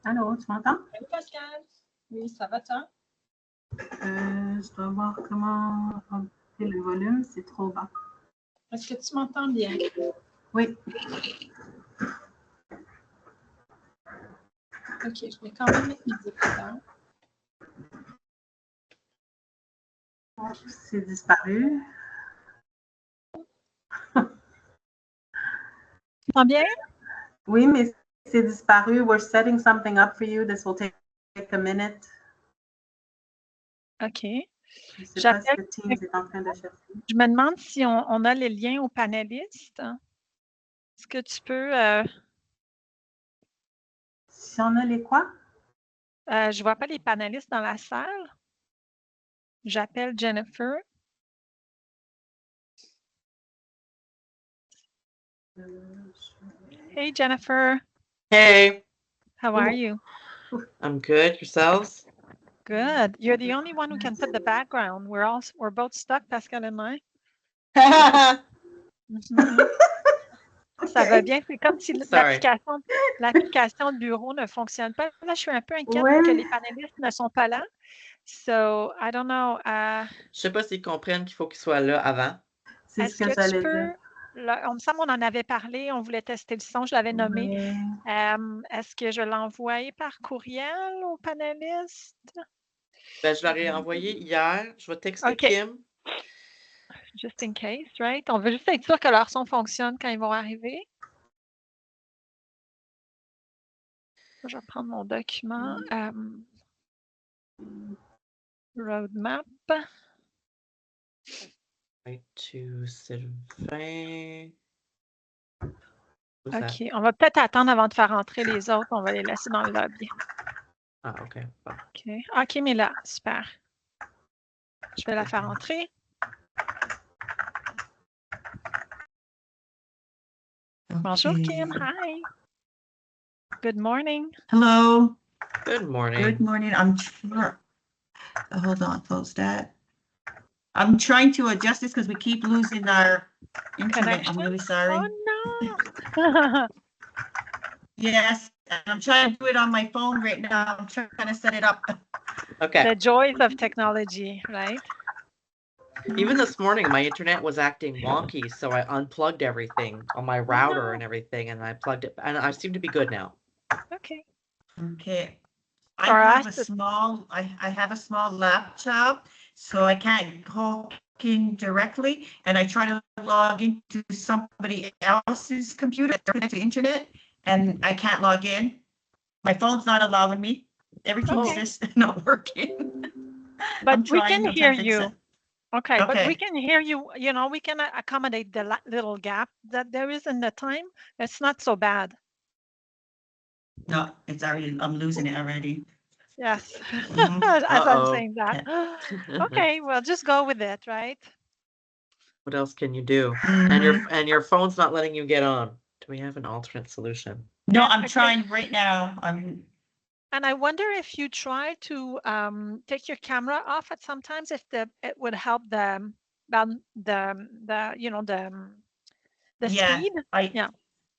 Allô, tu m'entends? Salut Pascal. Oui, ça va toi? Je dois voir comment augmenter le volume, c'est trop bas. Est-ce que tu m'entends bien? Oui. Ok, je vais quand même mettre mes écouteurs. C'est disparu. Tu m'entends bien? Oui, mais c'est disparu. We're setting something up for you. This will take a minute. Ok. Je ne sais pas si le Teams est en train de chercher. Je me demande si on a les liens aux panélistes. Est-ce que tu peux... Si on a les quoi? je vois pas les panélistes dans la salle. J'appelle Jennifer. Hey Jennifer, Hey, how are you? I'm good. Yourselves? Good. You're the only one who can put the background. We're both stuck, Pascal and I. Mhm. Ça va bien. C'est comme si Sorry. l'application de bureau ne fonctionne pas. Là, je suis un peu inquiète Ouais. que les panélistes ne sont pas là. So, I don't know. Je sais pas s'ils comprennent qu'il faut qu'ils soient là avant. C'est ce Est-ce que que tu j'allais peux... dire. On me semble qu'on en avait parlé, on voulait tester le son, je l'avais nommé. Ouais. Est-ce que je l'envoie par courriel aux panélistes? Ben, je leur ai envoyé hier. Je vais texter OK. Kim. Just in case, right? On veut juste être sûr que leur son fonctionne quand ils vont arriver. Je vais prendre mon document. Roadmap. Right to Sylvain. Who's that? OK. On va peut-être attendre avant de faire entrer les autres. On va les laisser dans le lobby. Ah, OK. Bon. OK. OK, mais là, super. Je vais la faire entrer. Bonjour, Kim. Hi. Good morning. Hello. Good morning. Good morning. Hold on, close that. I'm trying to adjust this because we keep losing our internet. Connection? I'm really sorry. Oh, no. Yes, and I'm trying to do it on my phone right now. I'm trying to set it up. Okay. The joys of technology, right? Even this morning, my internet was acting wonky, so I unplugged everything on my router and everything, and I plugged it, and I seem to be good now. Okay. Okay. For I have us, a small, I have a small laptop, so I can't call in directly, and I try to log into somebody else's computer, connect to the internet, and I can't log in. My phone's not allowing me. Everything's Okay. just not working. But I'm we trying can to hear fix you. it. Okay, but we Okay. can hear you. You know, we can accommodate the little gap that there is in the time. It's not so bad. No, it's already, I'm losing it already. Yes, Mhm. as I'm Uh-oh. saying that. Okay, well, just go with it, right? What else can you do? Mhm. And your phone's not letting you get on. Do we have an alternate solution? No, And, I'm okay, trying right now. And I wonder if you try to take your camera off at sometimes, if it would help the you know the Yeah, speed. Yeah.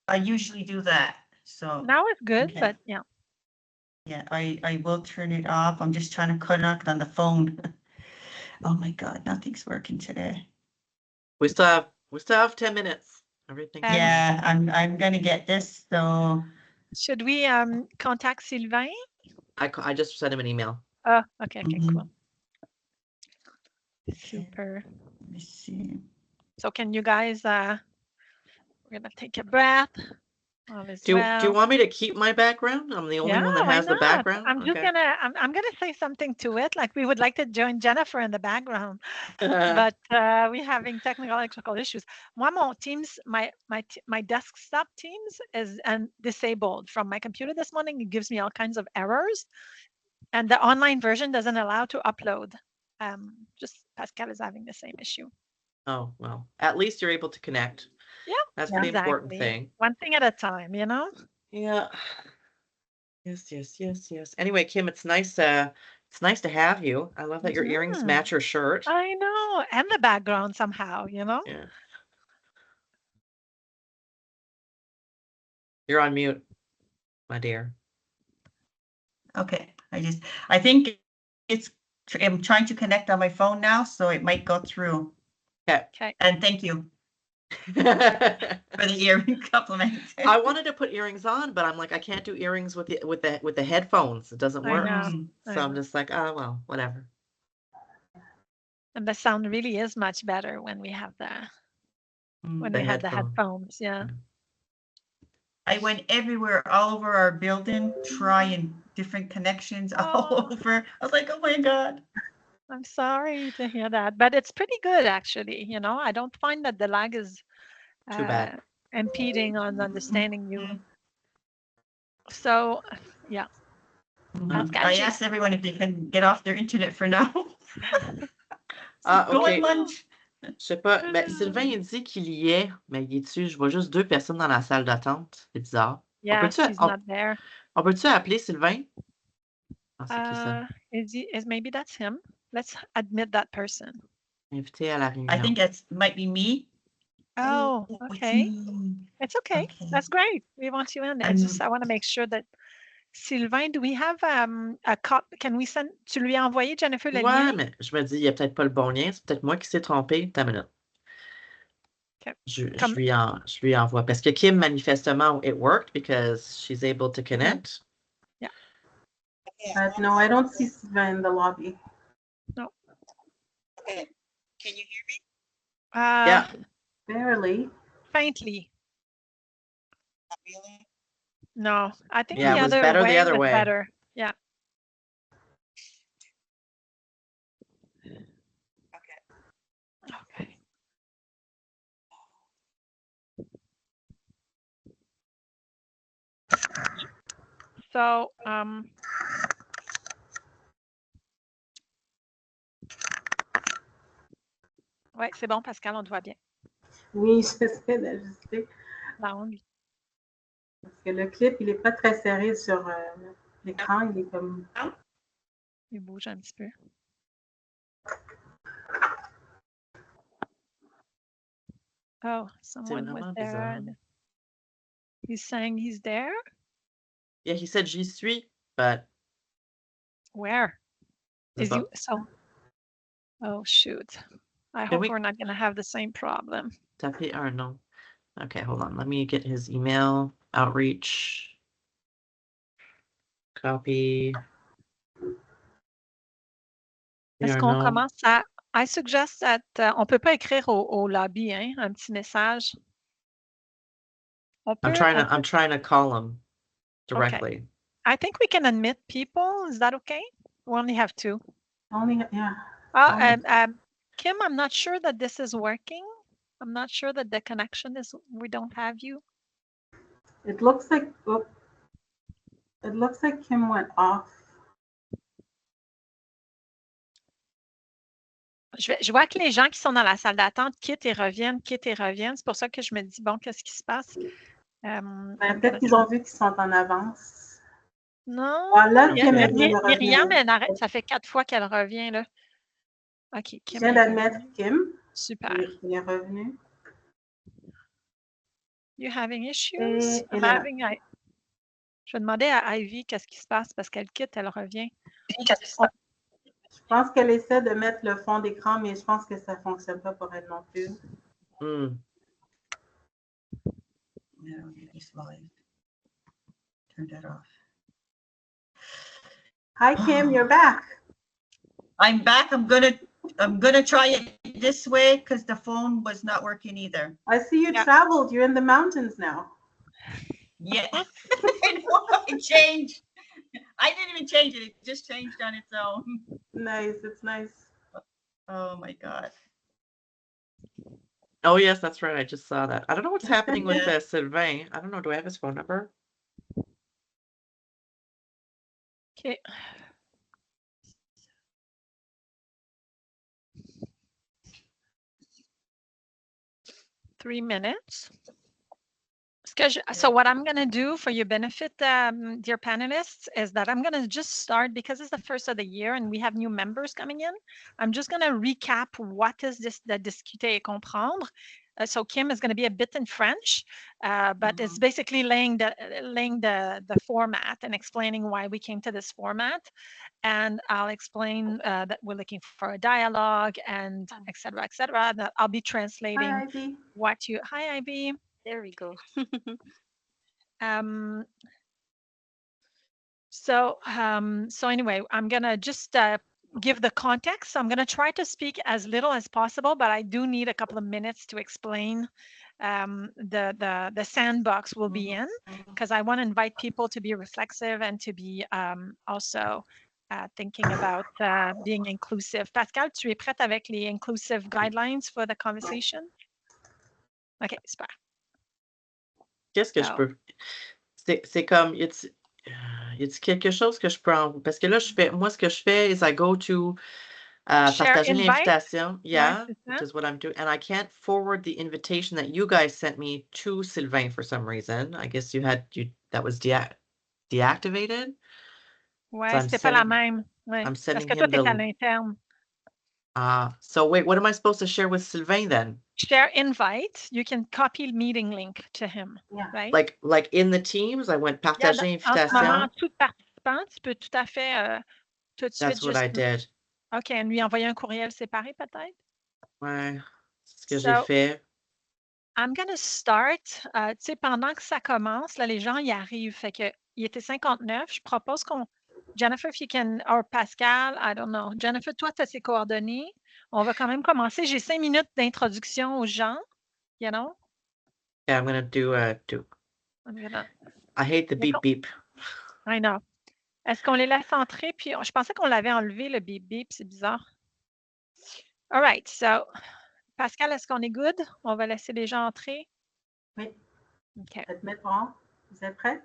I usually do that. So Now it's good, okay. but yeah. Yeah, I will turn it off. I'm just trying to connect on the phone. Oh my God, nothing's working today. We still have 10 minutes. Everything's fine. Yeah, I'm gonna get this, so Should we contact Sylvain? I just sent him an email. Oh, okay, Mhm. cool. Super. Let me see. So can you guys we're gonna take a breath. All is Do you well. want me to keep my background? I'm the only one that why has the not? background. I'm just Okay. I'm gonna say something to it. Like we would like to join Jennifer in the background, but we're having technical electrical issues. Moi, mon Teams, my desktop Teams is disabled from my computer this morning. It gives me all kinds of errors, and the online version doesn't allow to upload. Just Pascal is having the same issue. Oh, well, at least you're able to connect. Yeah, That's the important exactly. thing. One thing at a time, you know? Yeah. Yes. Anyway, Kim, it's nice to have you. I love that your earrings Mhm. match your shirt. I know. And the background somehow, you know? Yeah. You're on mute, my dear. Okay, I think I'm trying to connect on my phone now, so it might go through. Okay. And thank you for the earring compliment. I wanted to put earrings on, but I'm like, I can't do earrings with the headphones. It doesn't I work. know. Mm, So I'm just like, oh well, whatever. And the sound really is much better when we have the mm. The the headphone. headphones. Yeah. I went everywhere, all over our building, trying different connections all Oh. over. I was like, oh my God. I'm sorry to hear that, but it's pretty good actually. You know, I don't find that the lag is Too bad. impeding on understanding you. Mhm. So, yeah. Mhm. I asked everyone if they can get off their internet for now. Ah, Go ok. and lunch. Je sais pas. Ben, Sylvain, il dit qu'il y est, mais il est dessus. Je vois juste 2 personnes dans la salle d'attente. C'est bizarre. Yes, he's not there. On peut-tu appeler Sylvain? Ah, c'est qui ça? Is maybe that's him. Let's admit that person. Invité à la I réunion. think it might be me. Oh, it's okay. me. It's okay. Okay. That's great. We want you in. I want to make sure that Sylvain, do we have a copy? Can we send? Tu lui as envoyé, Jennifer, le Ouais, lien? mais je me dis, il n'y a peut-être pas le bon lien. C'est peut-être moi qui s'est trompé. Attends une minute. Okay. Je lui envoie. Parce que Kim, manifestement, it worked because she's able to connect. Yeah. No, I don't see Sylvain in the lobby. No. Okay. Can you hear me? Yeah. Barely. Faintly. Really? No, I think Yeah, the it was other better the way other was way. better. Yeah. Okay. So, ouais, c'est bon, Pascal, on te voit bien. Oui, j'essaie d'ajuster. Là, on lui. Parce que le clip, il n'est pas très serré sur l'écran. Il est comme. Il bouge un petit peu. Oh, someone was vraiment there. bizarre. And he's saying he's there? Yeah, he said j'y suis, but Where? c'est Is pas. you so? Oh shoot! I hope we're not gonna have the same problem. Taper un nom. Okay, hold on. Let me get his email. Outreach. Copy. Est-ce qu'on commence à... I suggest that on peut pas écrire au lobby, hein, un petit message. On peut, I'm trying to call him directly. Okay. I think we can admit people. Is that okay? We only have 2. Yeah. Kim, I'm not sure that this is working. I'm not sure that the connection is. We don't have you. It looks like Kim went off. Je vois que les gens qui sont dans la salle d'attente quittent et reviennent, quittent et reviennent. C'est pour ça que je me dis, bon, qu'est-ce qui se passe? Peut-être qu'ils ont vu qu'ils sont en avance. Non. Voilà, Kim est vient de revenir. Myriam, elle arrête. Ça fait 4 fois qu'elle revient, là. OK. Kim. Je viens d'admettre Kim. Super. Il est revenu. You having issues? Et Je vais demander à Ivy qu'est-ce qui se passe parce qu'elle quitte, elle revient. Je pense qu'elle essaie de mettre le fond d'écran, mais je pense que ça ne fonctionne pas pour elle non plus. Mm. No, it's live. Turn that off. Hi, Kim, you're back. I'm back. I'm gonna try it this way because the phone was not working either. I see you traveled. You're in the mountains now. Yeah, I know, I changed. I didn't even change it. It just changed on its own. Nice. It's nice. Oh my God. Oh, yes, that's right. I just saw that. I don't know what's happening with Yeah. Sylvain. I don't know. Do I have his phone number? OK. Three minutes. So what I'm going to do for your benefit, dear panelists, is that I'm going to just start, because it's the first of the year and we have new members coming in, I'm just going to recap what is this the discuter et comprendre. So Kim is going to be a bit in French, but it's basically laying the format and explaining why we came to this format. And I'll explain that we're looking for a dialogue and et cetera, that I'll be translating Hi, Ivy. what you, hi, Ivy. There we go. So anyway, I'm gonna just give the context. So I'm gonna try to speak as little as possible, but I do need a couple of minutes to explain the sandbox we'll be in, because I want to invite people to be reflexive and to be also thinking about being inclusive. Pascal, tu es prête avec les inclusive guidelines for the conversation? OK, super. Qu'est-ce que je peux... C'est comme... Y a-t-il quelque chose que je peux... Parce que là, moi, ce que je fais is I go to partager l'invitation. Yeah, which is what I'm doing. And I can't forward the invitation that you guys sent me to Sylvain for some reason. I guess that was deactivated. Ouais, c'était pas la même. Ouais. I'm sending Parce que toi, him t'es à l'interne. So wait, what am I supposed to share with Sylvain then? Share invite. You can copy meeting link to him, right? Like in the Teams, I went partager invitation. En ce moment, tout participant, tu peux tout à fait tout de suite. That's what I did. OK, lui envoyer un courriel séparé peut-être? Ouais, c'est ce que j'ai fait. I'm gonna start. Tu sais, pendant que ça commence, là, les gens y arrivent. Fait que il était 59. Je propose qu'on... Jennifer, if you can, or Pascal, I don't know. Jennifer, toi, tu as ses coordonnées. On va quand même commencer. J'ai 5 minutes d'introduction aux gens, you know? Yeah, I'm gonna do I hate the beep beep. I know. Est-ce qu'on les laisse entrer? Puis je pensais qu'on l'avait enlevé, le beep beep. C'est bizarre. All right. So, Pascal, est-ce qu'on est good? On va laisser les gens entrer? Oui. OK. Vous êtes prêts?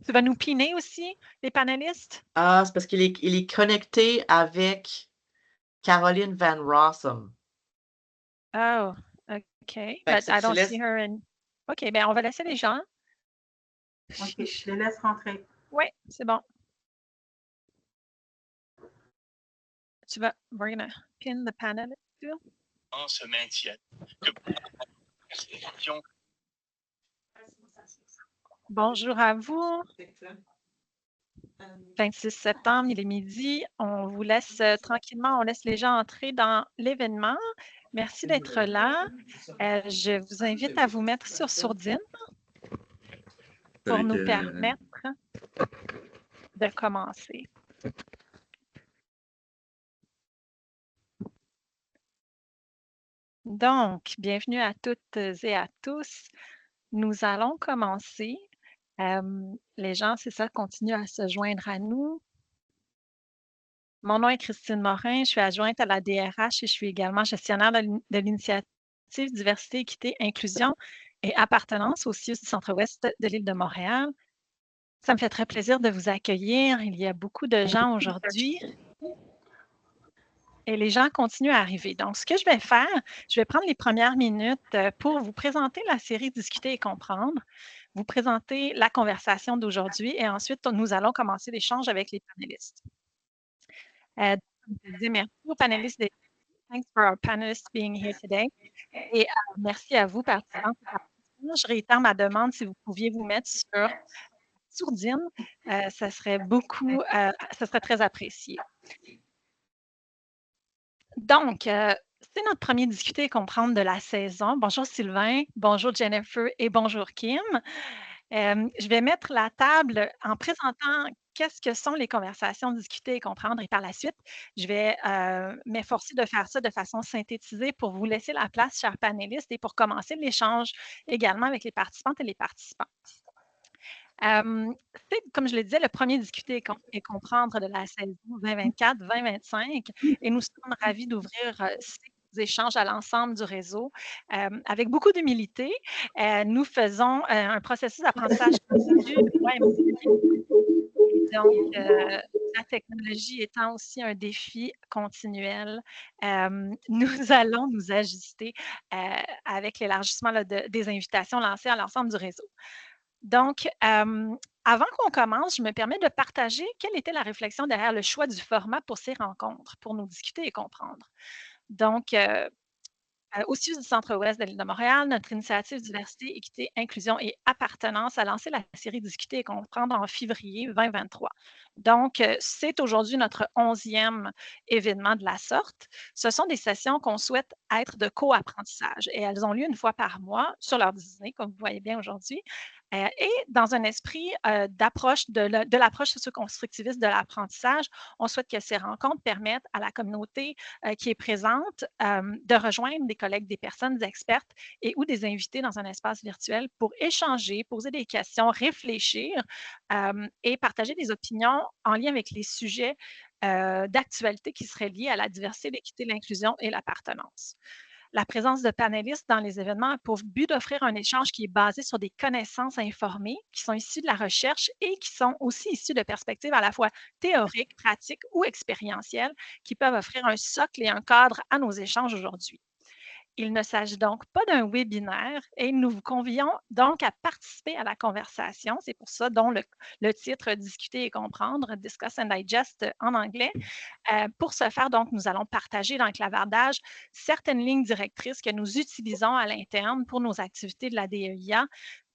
Tu vas nous piner aussi, les panélistes? C'est parce qu'il est connecté avec Caroline Van Rossum. Oh, OK. But I don't see her in... OK, bien, on va laisser les gens. OK, je les laisse rentrer. Oui, c'est bon. We're going to pin the panelist too. On se maintient. 「Bonjour à vous. 26 septembre, il est midi. On vous laisse tranquillement, on laisse les gens entrer dans l'événement. Merci d'être là. Je vous invite à vous mettre sur sourdine pour nous permettre de commencer. Donc, bienvenue à toutes et à tous. Nous allons commencer. Les gens, c'est ça, continuent à se joindre à nous. Mon nom est Christine Morin, je suis adjointe à la DRH et je suis également gestionnaire de l'initiative Diversité, Équité, Inclusion et Appartenance au CIUS du Centre-Ouest de l'île de Montréal. Ça me fait très plaisir de vous accueillir. Il y a beaucoup de gens aujourd'hui. Et les gens continuent à arriver. Donc, ce que je vais faire, je vais prendre les premières minutes pour vous présenter la série Discuter et comprendre, vous présenter la conversation d'aujourd'hui et ensuite, nous allons commencer l'échange avec les panélistes. Merci aux panélistes. Thanks for our panelists being here today. Et merci à vous, participants. Je réitère ma demande si vous pouviez vous mettre sur sourdine. Ça serait très apprécié. Donc, c'est notre premier discuter et comprendre de la saison. Bonjour Sylvain, bonjour Jennifer et bonjour Kim. Je vais mettre la table en présentant qu'est-ce que sont les conversations discuter et comprendre et par la suite, je vais m'efforcer de faire ça de façon synthétisée pour vous laisser la place, chers panélistes, et pour commencer l'échange également avec les participantes et les participants. C'est, comme je le disais, le premier discuter et comprendre de la saison 2024-2025 et nous sommes ravis d'ouvrir ces échanges à l'ensemble du réseau. Avec beaucoup d'humilité, nous faisons un processus d'apprentissage continu. Donc, la technologie étant aussi un défi continuel, nous allons nous ajuster avec l'élargissement des invitations lancées à l'ensemble du réseau. Donc, avant qu'on commence, je me permets de partager quelle était la réflexion derrière le choix du format pour ces rencontres, pour nous discuter et comprendre. Donc, Au CIUS du Centre-Ouest de l'île de Montréal, notre initiative Diversité, Équité, Inclusion et Appartenance a lancé la série Discuter et comprendre en février 2023. Donc, c'est aujourd'hui notre 11e événement de la sorte. Ce sont des sessions qu'on souhaite être de co-apprentissage et elles ont lieu une fois par mois sur l'heure du dîner, comme vous voyez bien aujourd'hui. Et dans un esprit d'approche de l'approche socio-constructiviste de l'apprentissage, on souhaite que ces rencontres permettent à la communauté qui est présente de rejoindre des collègues, des personnes expertes et ou des invités dans un espace virtuel pour échanger, poser des questions, réfléchir et partager des opinions en lien avec les sujets d'actualité qui seraient liés à la diversité, l'équité, l'inclusion et l'appartenance. La présence de panélistes dans les événements a pour but d'offrir un échange qui est basé sur des connaissances informées qui sont issues de la recherche et qui sont aussi issues de perspectives à la fois théoriques, pratiques ou expérientielles qui peuvent offrir un socle et un cadre à nos échanges aujourd'hui. Il ne s'agit donc pas d'un webinaire et nous vous convions donc à participer à la conversation. C'est pour ça dont le titre « Discuter et comprendre »,« Discuss and Digest » en anglais. Pour ce faire, donc, nous allons partager dans le clavardage certaines lignes directrices que nous utilisons à l'interne pour nos activités de la DEIA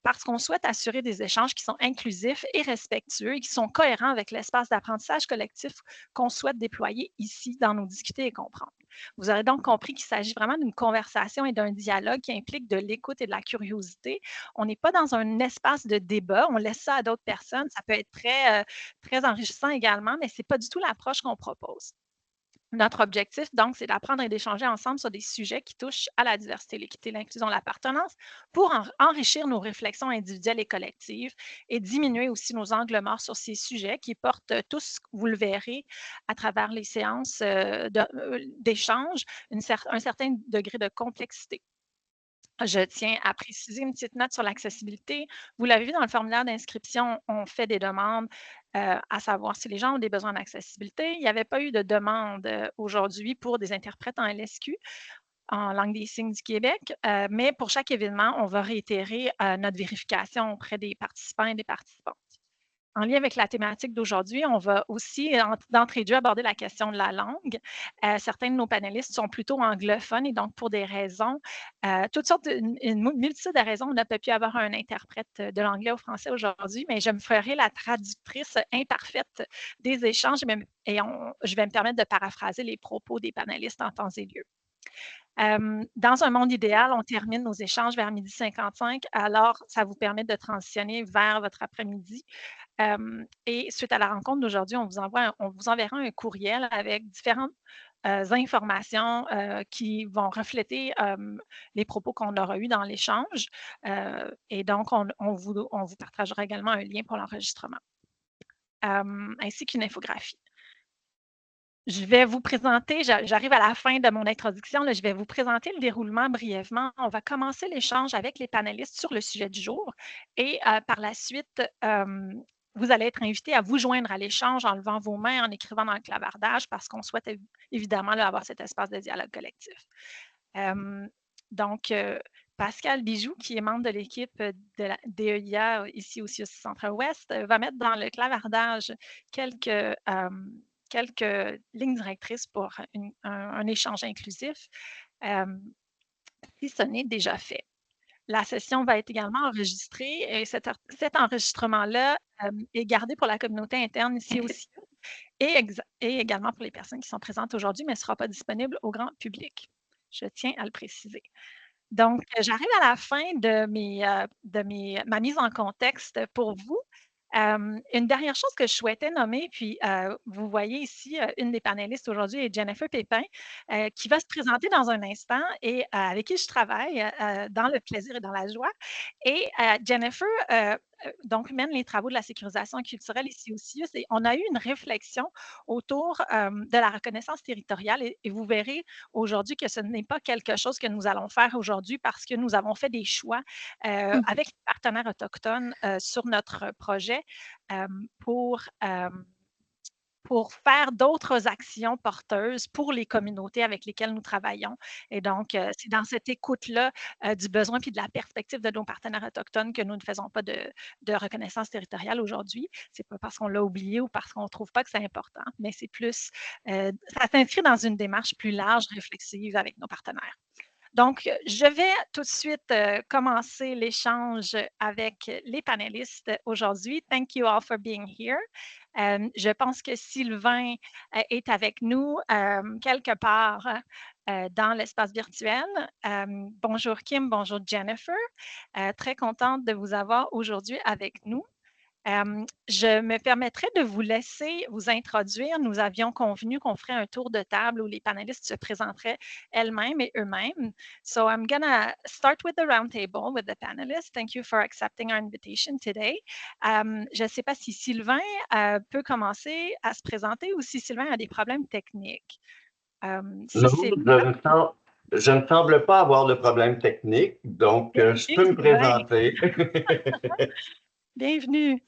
parce qu'on souhaite assurer des échanges qui sont inclusifs et respectueux et qui sont cohérents avec l'espace d'apprentissage collectif qu'on souhaite déployer ici dans nos Discuter et comprendre. Vous aurez donc compris qu'il s'agit vraiment d'une conversation et d'un dialogue qui implique de l'écoute et de la curiosité. On n'est pas dans un espace de débat, on laisse ça à d'autres personnes. Ça peut être très enrichissant également, mais ce n'est pas du tout l'approche qu'on propose. Notre objectif, donc, c'est d'apprendre et d'échanger ensemble sur des sujets qui touchent à la diversité, l'équité, l'inclusion, l'appartenance pour enrichir nos réflexions individuelles et collectives et diminuer aussi nos angles morts sur ces sujets qui portent tous, vous le verrez, à travers les séances d'échange, un certain degré de complexité. Je tiens à préciser une petite note sur l'accessibilité. Vous l'avez vu dans le formulaire d'inscription, on fait des demandes à savoir si les gens ont des besoins d'accessibilité. Il n'y avait pas eu de demande aujourd'hui pour des interprètes en LSQ, en langue des signes du Québec, mais pour chaque événement, on va réitérer notre vérification auprès des participants et des participantes. En lien avec la thématique d'aujourd'hui, on va aussi, d'entrée de jeu, aborder la question de la langue. Certains de nos panélistes sont plutôt anglophones et donc pour des raisons, toutes sortes, une multitude de raisons, on n'a pas pu avoir un interprète de l'anglais au français aujourd'hui, mais je me ferai la traductrice imparfaite des échanges et je vais me permettre de paraphraser les propos des panélistes en temps et lieu. Dans un monde idéal, on termine nos échanges vers 12h55, alors ça vous permet de transitionner vers votre après-midi. Et suite à la rencontre d'aujourd'hui, on vous enverra un courriel avec différentes informations qui vont refléter les propos qu'on aura eus dans l'échange. Et donc, on vous partagera également un lien pour l'enregistrement, ainsi qu'une infographie. Je vais vous présenter, j'arrive à la fin de mon introduction, là, je vais vous présenter le déroulement brièvement. On va commencer l'échange avec les panélistes sur le sujet du jour et par la suite, vous allez être invités à vous joindre à l'échange en levant vos mains, en écrivant dans le clavardage parce qu'on souhaite évidemment là, avoir cet espace de dialogue collectif. Donc, Pascal Bijoux, qui est membre de l'équipe de la DEIA ici au CIUS Centre-Ouest, va mettre dans le clavardage quelques lignes directrices pour un échange inclusif, si ce n'est déjà fait. La session va être également enregistrée et cet enregistrement-là est gardé pour la communauté interne ici aussi et également pour les personnes qui sont présentes aujourd'hui, mais ne sera pas disponible au grand public. Je tiens à le préciser. Donc, j'arrive à la fin de ma mise en contexte pour vous. Une dernière chose que je souhaitais nommer, puis vous voyez ici, une des panélistes aujourd'hui est Jennifer Pépin, qui va se présenter dans un instant et avec qui je travaille dans le plaisir et dans la joie. Et Jennifer donc mène les travaux de la sécurisation culturelle ici au CIUS et on a eu une réflexion autour de la reconnaissance territoriale et vous verrez aujourd'hui que ce n'est pas quelque chose que nous allons faire aujourd'hui parce que nous avons fait des choix avec les partenaires autochtones sur notre projet pour faire d'autres actions porteuses pour les communautés avec lesquelles nous travaillons. Et donc, c'est dans cette écoute-là du besoin puis de la perspective de nos partenaires autochtones que nous ne faisons pas de reconnaissance territoriale aujourd'hui. Ce n'est pas parce qu'on l'a oublié ou parce qu'on ne trouve pas que c'est important, mais c'est plus, ça s'inscrit dans une démarche plus large, réflexive avec nos partenaires. Donc, je vais tout de suite commencer l'échange avec les panélistes aujourd'hui. Thank you all for being here. Je pense que Sylvain est avec nous quelque part dans l'espace virtuel. Bonjour Kim, bonjour Jennifer. Très contente de vous avoir aujourd'hui avec nous. Je me permettrai de vous laisser vous introduire. Nous avions convenu qu'on ferait un tour de table où les panélistes se présenteraient elles-mêmes et eux-mêmes. So I'm going to start with the roundtable with the panelists. Thank you for accepting our invitation today. Je ne sais pas si Sylvain peut commencer à se présenter ou si Sylvain a des problèmes techniques. Non, je ne semble pas avoir de problème technique, donc je peux me présenter. Bienvenue.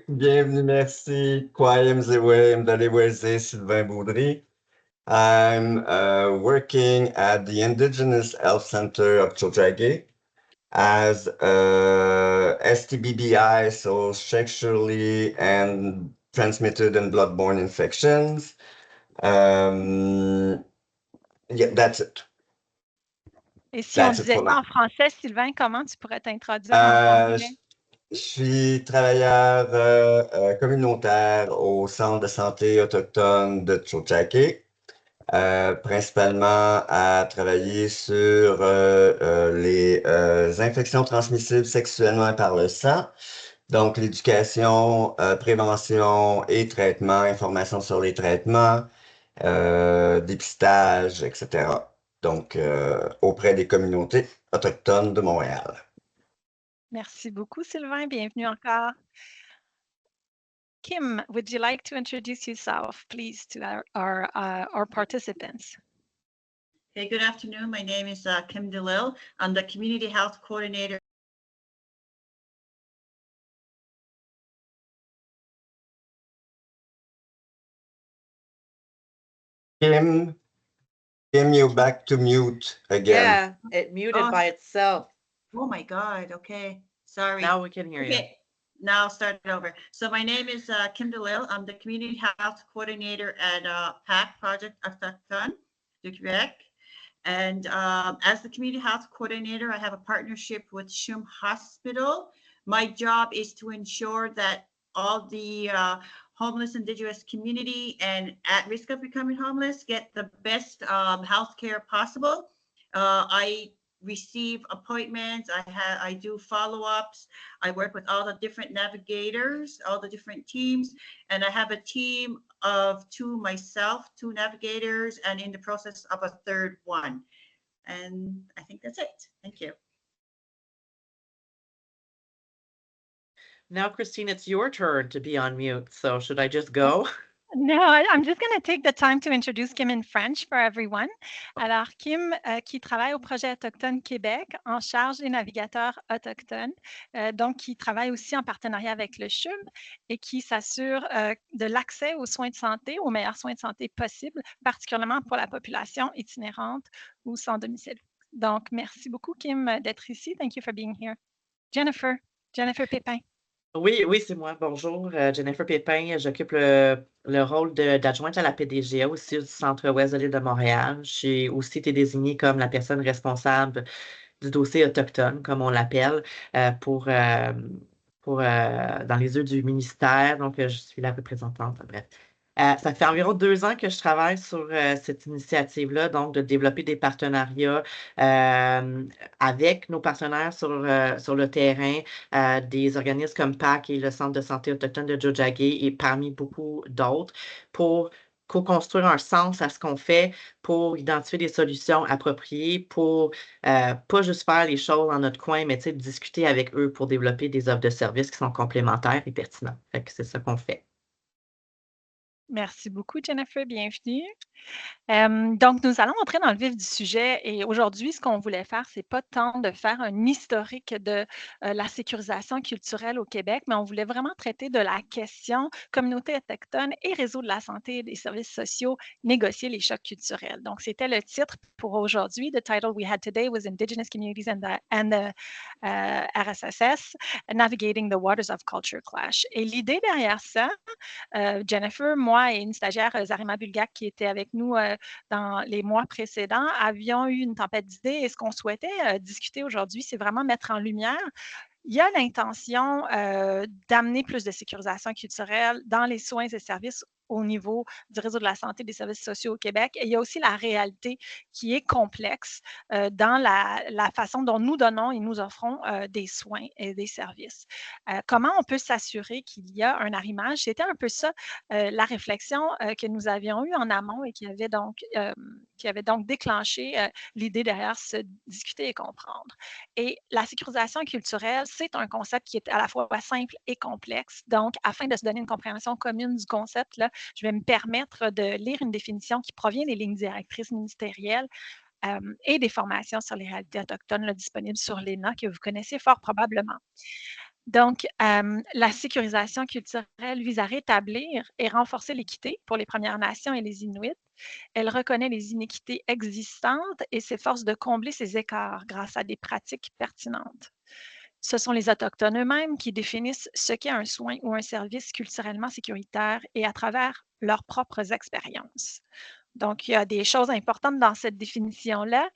Bienvenue, merci. Kwayem Zewe, Mdaleweze, Sylvain Baudry. I'm working at the Indigenous Health Center of Tiohtià:ke as STBBI, so sexually and transmitted and bloodborne infections. Yeah, that's it. Et si on disait en français, Sylvain, comment tu pourrais t'introduire en anglais? Je suis travailleur communautaire au Centre de santé autochtone de Tiohtià:ke, principalement à travailler sur les infections transmissibles sexuellement par le sang, donc l'éducation, prévention et traitement, information sur les traitements, dépistage, etc. Donc, auprès des communautés autochtones de Montréal. Merci beaucoup, Sylvain. Bienvenue encore. Kim, would you like to introduce yourself, please, to our participants? Hey, good afternoon. My name is Kim DeLille. I'm the Community Health Coordinator. Kim, you're back to mute again. Yeah, it muted by itself. Oh my God. Okay. Sorry. Now we can hear you. Now I'll start it over. So my name is Kim DeLille. I'm the Community Health Coordinator at PAC, Project Autochtone de Québec. And as the Community Health Coordinator, I have a partnership with CHUM Hospital. My job is to ensure that all the homeless Indigenous community and at risk of becoming homeless get the best health care possible. I receive appointments, I do follow-ups, I work with all the different navigators, all the different teams, and I have a team of two navigators, and in the process of a third one. And I think that's it. Thank you. Now, Christine, it's your turn to be on mute. So should I just go? No, I'm just going to take the time to introduce Kim in French for everyone. Alors, Kim, qui travaille au projet Autochtone Québec, en charge des navigateurs autochtones, donc qui travaille aussi en partenariat avec le CHUM et qui s'assure de l'accès aux soins de santé, aux meilleurs soins de santé possibles, particulièrement pour la population itinérante ou sans domicile. Donc, merci beaucoup, Kim, d'être ici. Thank you for being here. Jennifer Pépin. Oui, c'est moi. Bonjour, Jennifer Pépin. J'occupe le rôle d'adjointe à la PDGA aussi du Centre-Ouest de l'île de Montréal. J'ai aussi été désignée comme la personne responsable du dossier autochtone, comme on l'appelle, dans les yeux du ministère. Donc, je suis la représentante. Bref. Ça fait environ 2 ans que je travaille sur cette initiative-là, donc de développer des partenariats avec nos partenaires sur le terrain, des organismes comme PAC et le Centre de santé autochtone de Tiohtià:ke et parmi beaucoup d'autres, pour co-construire un sens à ce qu'on fait, pour identifier des solutions appropriées, pour pas juste faire les choses dans notre coin, mais discuter avec eux pour développer des offres de services qui sont complémentaires et pertinentes. Fait que c'est ça qu'on fait. Merci beaucoup, Jennifer. Bienvenue. Donc, nous allons entrer dans le vif du sujet et aujourd'hui, ce qu'on voulait faire, c'est pas tant de faire un historique de la sécurisation culturelle au Québec, mais on voulait vraiment traiter de la question communauté autochtone et réseau de la santé et des services sociaux, négocier les chocs culturels. Donc, c'était le titre pour aujourd'hui. The title we had today was Indigenous Communities and the RSSS, Navigating the Waters of Culture Clash. Et l'idée derrière ça, Jennifer, moi moi et une stagiaire, Zarima Bulgak, qui était avec nous dans les mois précédents, avions eu une tempête d'idées et ce qu'on souhaitait discuter aujourd'hui, c'est vraiment mettre en lumière. Il y a l'intention d'amener plus de sécurisation culturelle dans les soins et services au niveau du réseau de la santé et des services sociaux au Québec. Et il y a aussi la réalité qui est complexe dans la façon dont nous donnons et nous offrons des soins et des services. Comment on peut s'assurer qu'il y a un arrimage? C'était un peu ça la réflexion que nous avions eue en amont et qui avait donc déclenché l'idée derrière se discuter et comprendre. Et la sécurisation culturelle, c'est un concept qui est à la fois simple et complexe. Donc, afin de se donner une compréhension commune du concept, là, je vais me permettre de lire une définition qui provient des lignes directrices ministérielles et des formations sur les réalités autochtones là, disponibles sur l'ENA que vous connaissez fort probablement. Donc, la sécurisation culturelle vise à rétablir et renforcer l'équité pour les Premières Nations et les Inuits. Elle reconnaît les inéquités existantes et s'efforce de combler ces écarts grâce à des pratiques pertinentes. Ce sont les Autochtones eux-mêmes qui définissent ce qu'est un soin ou un service culturellement sécuritaire et à travers leurs propres expériences. Donc, il y a des choses importantes dans cette définition-là.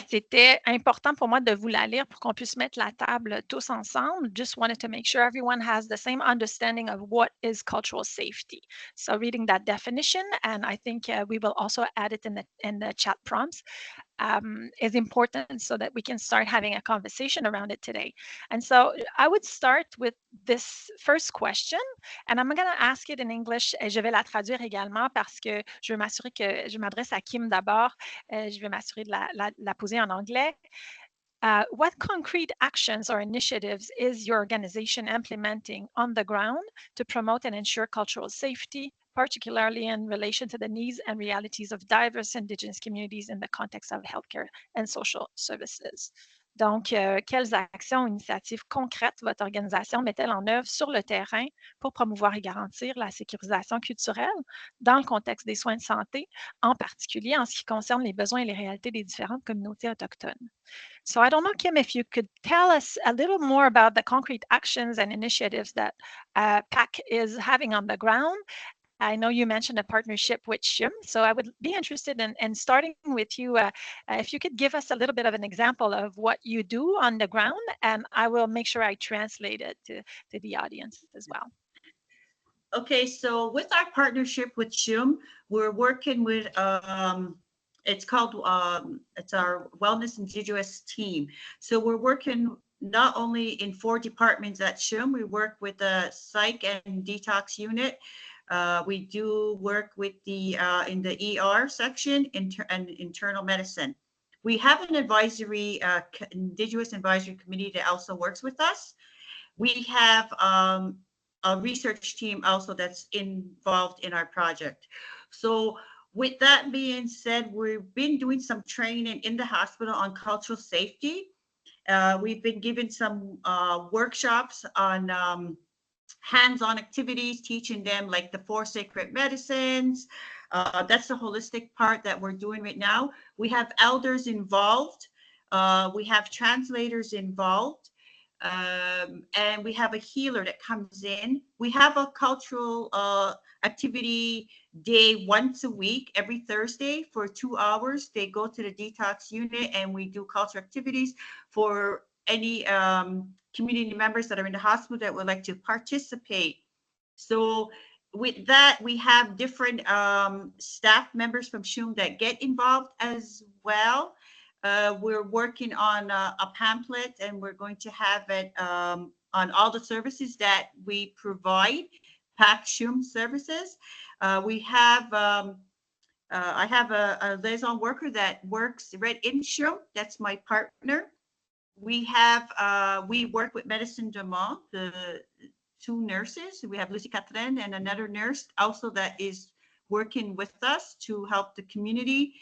C'était important pour moi de vous la lire pour qu'on puisse mettre la table tous ensemble. Just wanted to make sure everyone has the same understanding of what is cultural safety. So reading that definition, and I think we will also add it in the chat prompts, is important so that we can start having a conversation around it today. And so I would start with this first question, and I'm going to ask it in English. Je vais la traduire également parce que je veux m'assurer que je m'adresse à Kim d'abord. Je vais m'assurer de la poser en anglais. What concrete actions or initiatives is your organization implementing on the ground to promote and ensure cultural safety, particularly in relation to the needs and realities of diverse Indigenous communities in the context of healthcare and social services? Donc, quelles actions ou initiatives concrètes votre organisation met-elle en œuvre sur le terrain pour promouvoir et garantir la sécurisation culturelle dans le contexte des soins de santé, en particulier en ce qui concerne les besoins et les réalités des différentes communautés autochtones? So I don't know, Kim, if you could tell us a little more about the concrete actions and initiatives that PAC is having on the ground. I know you mentioned a partnership with SHIM, so I would be interested in starting with you. If you could give us a little bit of an example of what you do on the ground, and I will make sure I translate it to the audience as well. Okay, so with our partnership with SHIM, we're working with it's called it's our Wellness Indigenous team. So we're working not only in 4 departments at SHIM, we work with the psych and detox unit. We do work with the in the ER section and internal medicine. We have an advisory Indigenous advisory committee that also works with us. We have a research team also that's involved in our project. So with that being said, we've been doing some training in the hospital on cultural safety. We've been given some workshops on hands-on activities, teaching them like the 4 sacred medicines. That's the holistic part that we're doing right now. We have elders involved. We have translators involved. And we have a healer that comes in. We have a cultural activity day once a week, every Thursday for 2 hours. They go to the detox unit and we do cultural activities for any community members that are in the hospital that would like to participate. So with that, we have different staff members from SHUM that get involved as well. We're working on a pamphlet and we're going to have it on all the services that we provide, PAC SHUM services. We have, I have a liaison worker that works right in SHUM. That's my partner. We have, we work with Medicine de Mont, the 2 nurses. We have Lucy Catherine and another nurse also that is working with us to help the community.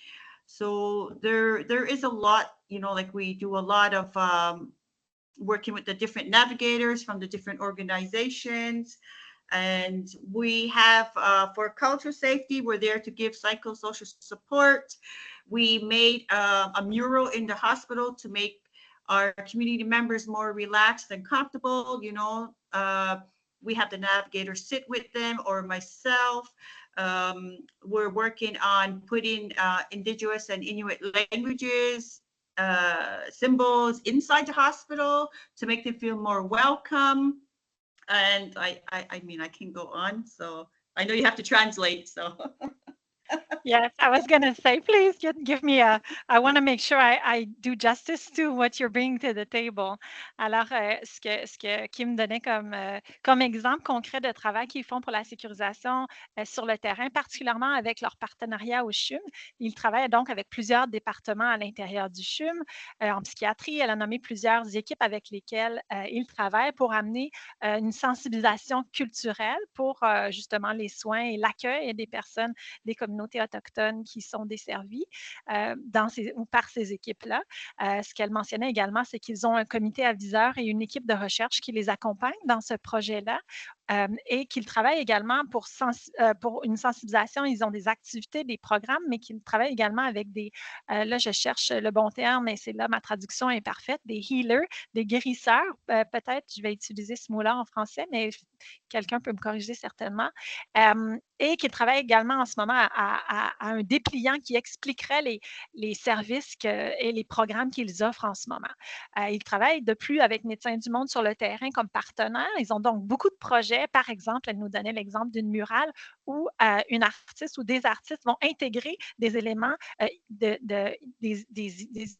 So there is a lot, you know, like we do a lot of working with the different navigators from the different organizations. And we have, for cultural safety, we're there to give psychosocial support. We made a mural in the hospital to make our community members more relaxed and comfortable, you know. we have the navigator sit with them or myself. We're working on putting Indigenous and Inuit languages, symbols inside the hospital to make them feel more welcome. And I mean, I can go on. So I know you have to translate. So Yes, I was going to say, please give me I want to make sure I do justice to what you're bringing to the table. Alors, ce que Kim donnait comme exemple concret de travail qu'ils font pour la sécurisation sur le terrain, particulièrement avec leur partenariat au CHUM. Ils travaillent donc avec plusieurs départements à l'intérieur du CHUM. En psychiatrie, elle a nommé plusieurs équipes avec lesquelles ils travaillent pour amener une sensibilisation culturelle pour justement les soins et l'accueil des personnes des communautés autochtones qui sont desservies ou par ces équipes-là. Ce qu'elle mentionnait également, c'est qu'ils ont un comité aviseur et une équipe de recherche qui les accompagne dans ce projet-là. Et qu'ils travaillent également pour une sensibilisation. Ils ont des activités, des programmes, mais qu'ils travaillent également avec des, là je cherche le bon terme, mais c'est là ma traduction est parfaite, des healers, des guérisseurs, peut-être je vais utiliser ce mot-là en français, mais quelqu'un peut me corriger certainement, et qu'ils travaillent également en ce moment à un dépliant qui expliquerait les services et les programmes qu'ils offrent en ce moment. Ils travaillent de plus avec Médecins du Monde sur le terrain comme partenaires. Ils ont donc beaucoup de projets. Par exemple, elle nous donnait l'exemple d'une murale où une artiste ou des artistes vont intégrer des éléments, des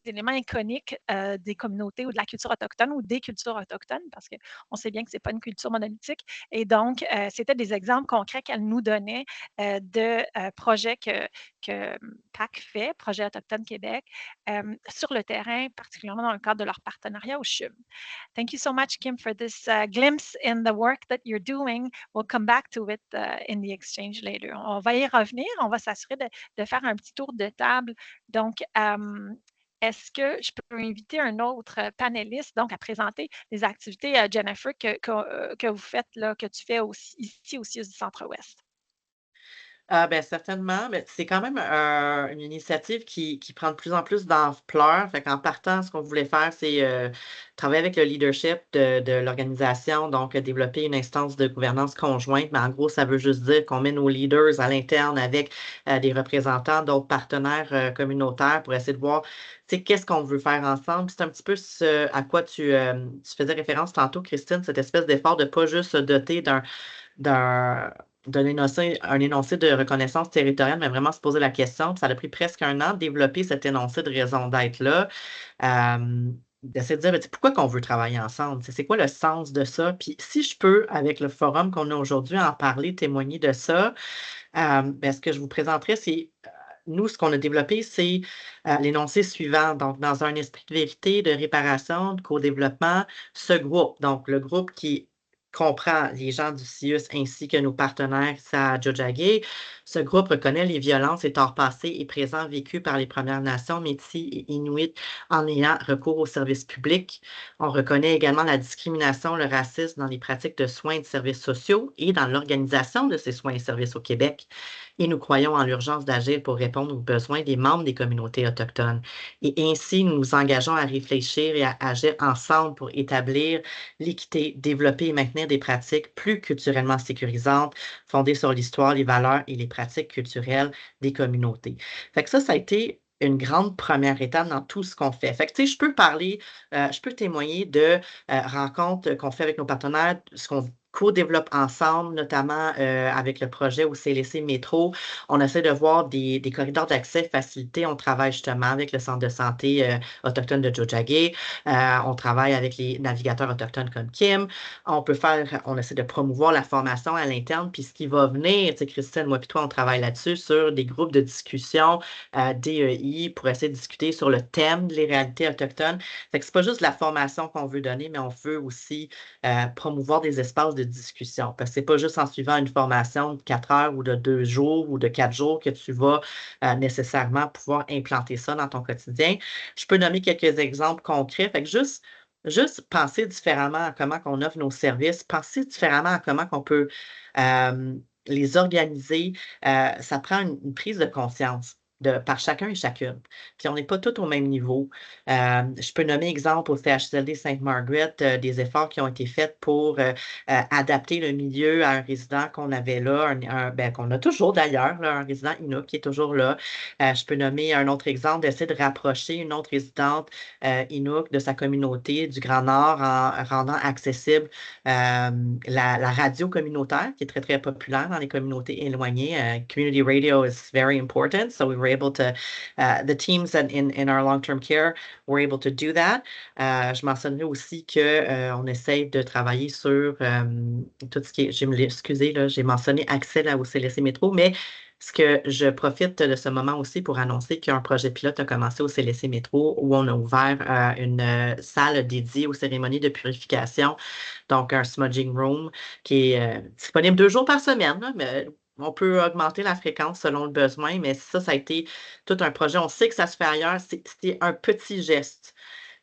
éléments iconiques des communautés ou de la culture autochtone ou des cultures autochtones, parce qu'on sait bien que ce n'est pas une culture monolithique. Et donc, c'était des exemples concrets qu'elle nous donnait de projets que PAC fait, Projet Autochtone Québec, sur le terrain, particulièrement dans le cadre de leur partenariat au CHUM. Thank you so much, Kim, for this glimpse in the work that you're doing. We'll come back to it in the exchange later. On va y revenir. On va s'assurer de faire un petit tour de table. Donc, est-ce que je peux inviter un autre panéliste donc à présenter les activités, Jennifer, que vous faites, là, que tu fais aussi, ici au CIUS du Centre-Ouest? Ben, certainement, mais c'est quand même une initiative qui prend de plus en plus d'ampleur. Fait qu'en partant, ce qu'on voulait faire, c'est travailler avec le leadership de l'organisation, donc développer une instance de gouvernance conjointe. Mais en gros, ça veut juste dire qu'on met nos leaders à l'interne avec des représentants d'autres partenaires communautaires pour essayer de voir, tu sais, qu'est-ce qu'on veut faire ensemble. C'est un petit peu ce à quoi tu faisais référence tantôt, Christine, cette espèce d'effort de ne pas juste se doter d'un énoncé de reconnaissance territoriale, mais vraiment se poser la question. Ça a pris presque 1 an de développer cet énoncé de raison d'être-là. D'essayer de dire, pourquoi qu'on veut travailler ensemble? C'est quoi le sens de ça? Puis si je peux, avec le forum qu'on a aujourd'hui, en parler, témoigner de ça, ce que je vous présenterai, c'est nous, ce qu'on a développé, c'est l'énoncé suivant. Donc, dans un esprit de vérité, de réparation, de co-développement, ce groupe, donc le groupe qui comprend les gens du CIUS ainsi que nos partenaires à Tiohtià:ke. Ce groupe reconnaît les violences et torts passés et présents vécus par les Premières Nations, Métis et Inuits en ayant recours aux services publics. On reconnaît également la discrimination, le racisme dans les pratiques de soins et de services sociaux et dans l'organisation de ces soins et services au Québec. Et nous croyons en l'urgence d'agir pour répondre aux besoins des membres des communautés autochtones. Et ainsi, nous nous engageons à réfléchir et à agir ensemble pour établir l'équité, développer et maintenir des pratiques plus culturellement sécurisantes, fondées sur l'histoire, les valeurs et les pratiques culturelles des communautés. Fait que ça a été une grande première étape dans tout ce qu'on fait. Fait que, tu sais, je peux parler, je peux témoigner de rencontres qu'on fait avec nos partenaires, ce qu'on co-développe ensemble, notamment avec le projet au CLSC Métro. On essaie de voir des corridors d'accès facilités. On travaille justement avec le Centre de santé autochtone de Tiohtià:ke. On travaille avec les navigateurs autochtones comme Kim. On essaie de promouvoir la formation à l'interne. Puis ce qui va venir, tu sais, Christine, moi puis toi, on travaille là-dessus sur des groupes de discussion DEI pour essayer de discuter sur le thème des réalités autochtones. Fait que c'est pas juste la formation qu'on veut donner, mais on veut aussi promouvoir des espaces de discussion. Parce que c'est pas juste en suivant une formation de 4 heures ou de 2 jours ou de 4 jours que tu vas nécessairement pouvoir implanter ça dans ton quotidien. Je peux nommer quelques exemples concrets. Fait que juste penser différemment à comment on offre nos services, penser différemment à comment on peut les organiser. Ça prend une prise de conscience. par chacun et chacune. Puis on n'est pas tous au même niveau. Je peux nommer exemple au CHSLD Sainte-Marguerite des efforts qui ont été faits pour adapter le milieu à un résident qu'on avait là, qu'on a toujours d'ailleurs, un résident Inuk qui est toujours là. Je peux nommer un autre exemple d'essayer de rapprocher une autre résidente Inuk de sa communauté du Grand Nord en rendant accessible la radio communautaire qui est très, très populaire dans les communautés éloignées. Community radio is very important, so we were able to, the teams in our long-term care were able to do that. Je mentionnerai aussi qu'on essaye de travailler sur tout ce qui est, excusez, là, j'ai mentionné accès au CLSC Métro, mais ce que je profite de ce moment aussi pour annoncer qu'un projet pilote a commencé au CLSC Métro où on a ouvert une salle dédiée aux cérémonies de purification, donc un smudging room qui est disponible 2 jours par semaine, là, mais on peut augmenter la fréquence selon le besoin, mais ça a été tout un projet. On sait que ça se fait ailleurs, c'est un petit geste.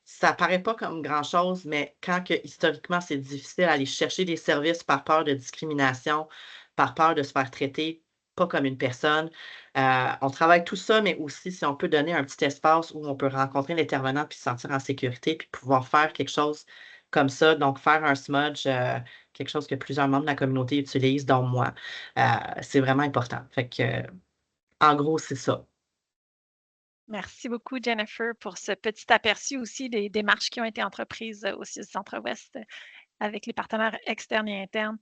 Ça ne paraît pas comme grand-chose, mais quand historiquement, c'est difficile d'aller chercher des services par peur de discrimination, par peur de se faire traiter pas comme une personne. On travaille tout ça, mais aussi si on peut donner un petit espace où on peut rencontrer l'intervenant puis se sentir en sécurité puis pouvoir faire quelque chose comme ça. Donc, faire un smudge, quelque chose que plusieurs membres de la communauté utilisent, dont moi, c'est vraiment important. Fait que, en gros, c'est ça. Merci beaucoup, Jennifer, pour ce petit aperçu aussi des démarches qui ont été entreprises au Centre-Ouest avec les partenaires externes et internes.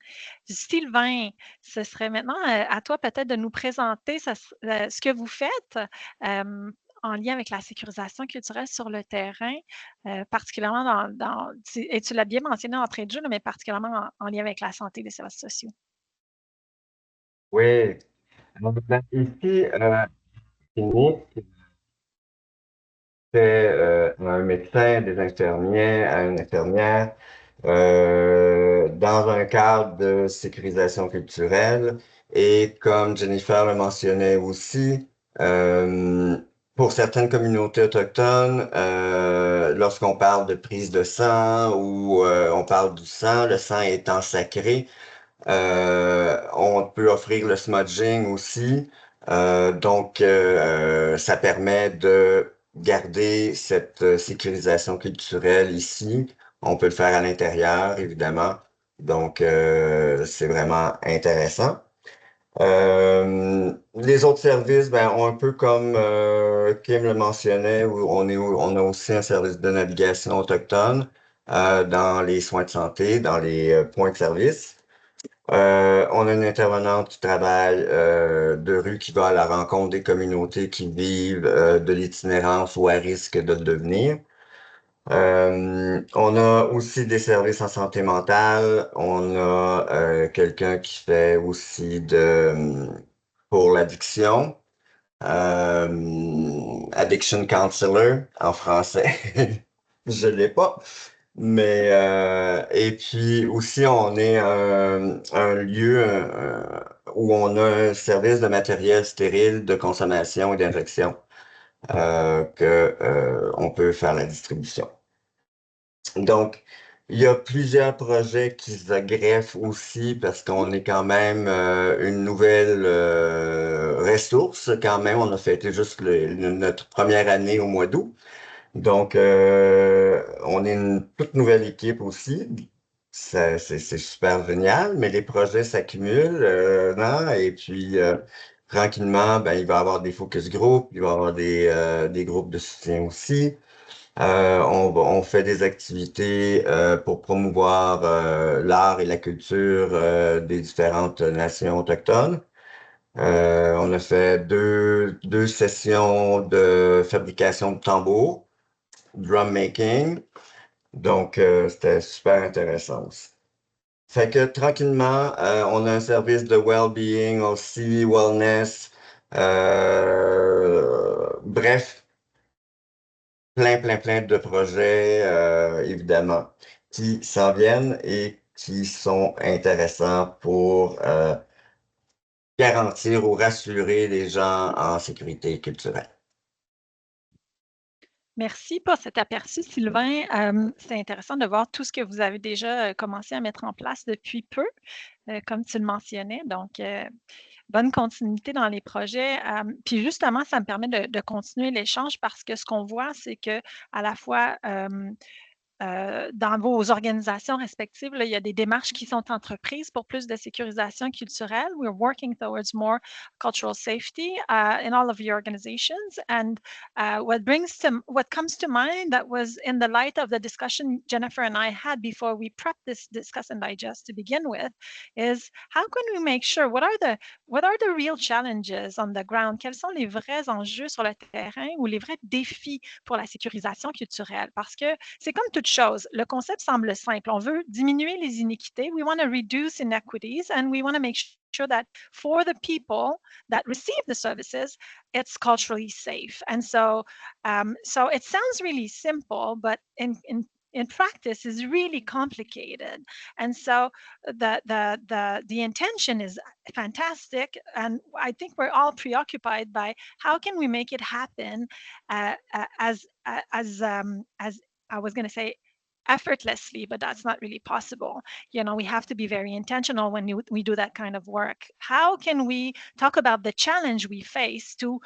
Sylvain, ce serait maintenant à toi peut-être de nous présenter ce que vous faites en lien avec la sécurisation culturelle sur le terrain, particulièrement et tu l'as bien mentionné en train de jeu, mais particulièrement en lien avec la santé et les services sociaux. Oui. Donc, ici, c'est un médecin, des infirmiers, une infirmière, dans un cadre de sécurisation culturelle. Et comme Jennifer le mentionnait aussi, pour certaines communautés autochtones, lorsqu'on parle de prise de sang ou on parle du sang, le sang étant sacré, on peut offrir le smudging aussi. Donc, ça permet de garder cette sécurisation culturelle ici. On peut le faire à l'intérieur, évidemment. Donc, c'est vraiment intéressant. Les autres services, ont un peu comme Kim le mentionnait, où on a aussi un service de navigation autochtone dans les soins de santé, dans les points de service. On a une intervenante qui travaille de rue qui va à la rencontre des communautés qui vivent de l'itinérance ou à risque de le devenir. On a aussi des services en santé mentale. On a quelqu'un qui fait aussi pour l'addiction. Addiction Counselor en français. Je l'ai pas. Mais et puis aussi, on est un lieu où on a un service de matériel stérile de consommation et d'injection on peut faire la distribution. Donc, il y a plusieurs projets qui se greffent aussi parce qu'on est quand même une nouvelle ressource. Quand même, on a fêté juste notre première année au mois d'août. Donc, on est une toute nouvelle équipe aussi. C'est super génial, mais les projets s'accumulent, non? Et puis, tranquillement, il va y avoir des focus groups, il va y avoir des groupes de soutien aussi. On fait des activités pour promouvoir l'art et la culture des différentes nations autochtones. On a fait deux sessions de fabrication de tambours, drum making. Donc, c'était super intéressant aussi. Fait que tranquillement, on a un service de well-being aussi, wellness. Bref, plein de projets, évidemment, qui s'en viennent et qui sont intéressants pour garantir ou rassurer les gens en sécurité culturelle. Merci pour cet aperçu, Sylvain. C'est intéressant de voir tout ce que vous avez déjà commencé à mettre en place depuis peu, comme tu le mentionnais. Donc, bonne continuité dans les projets. Puis justement, ça me permet de continuer l'échange parce que ce qu'on voit, c'est que à la fois dans vos organisations respectives, là, il y a des démarches qui sont entreprises pour plus de sécurisation culturelle. We're working towards more cultural safety in all of your organizations. And what comes to mind that was in the light of the discussion Jennifer and I had before we prepped this Discuss and Digest to begin with is how can we make sure, what are the real challenges on the ground? Quels sont les vrais enjeux sur le terrain ou les vrais défis pour la sécurisation culturelle? Parce que c'est comme toute chose. Le concept semble simple. On veut diminuer les iniquités. We want to reduce inequities and we want to make sure that for the people that receive the services, it's culturally safe. And so it sounds really simple, but in practice is really complicated. And so the intention is fantastic. And I think we're all preoccupied by how can we make it happen as I was going to say effortlessly, but that's not really possible. You know, we have to be very intentional when we do that kind of work. How can we talk about the challenge we face to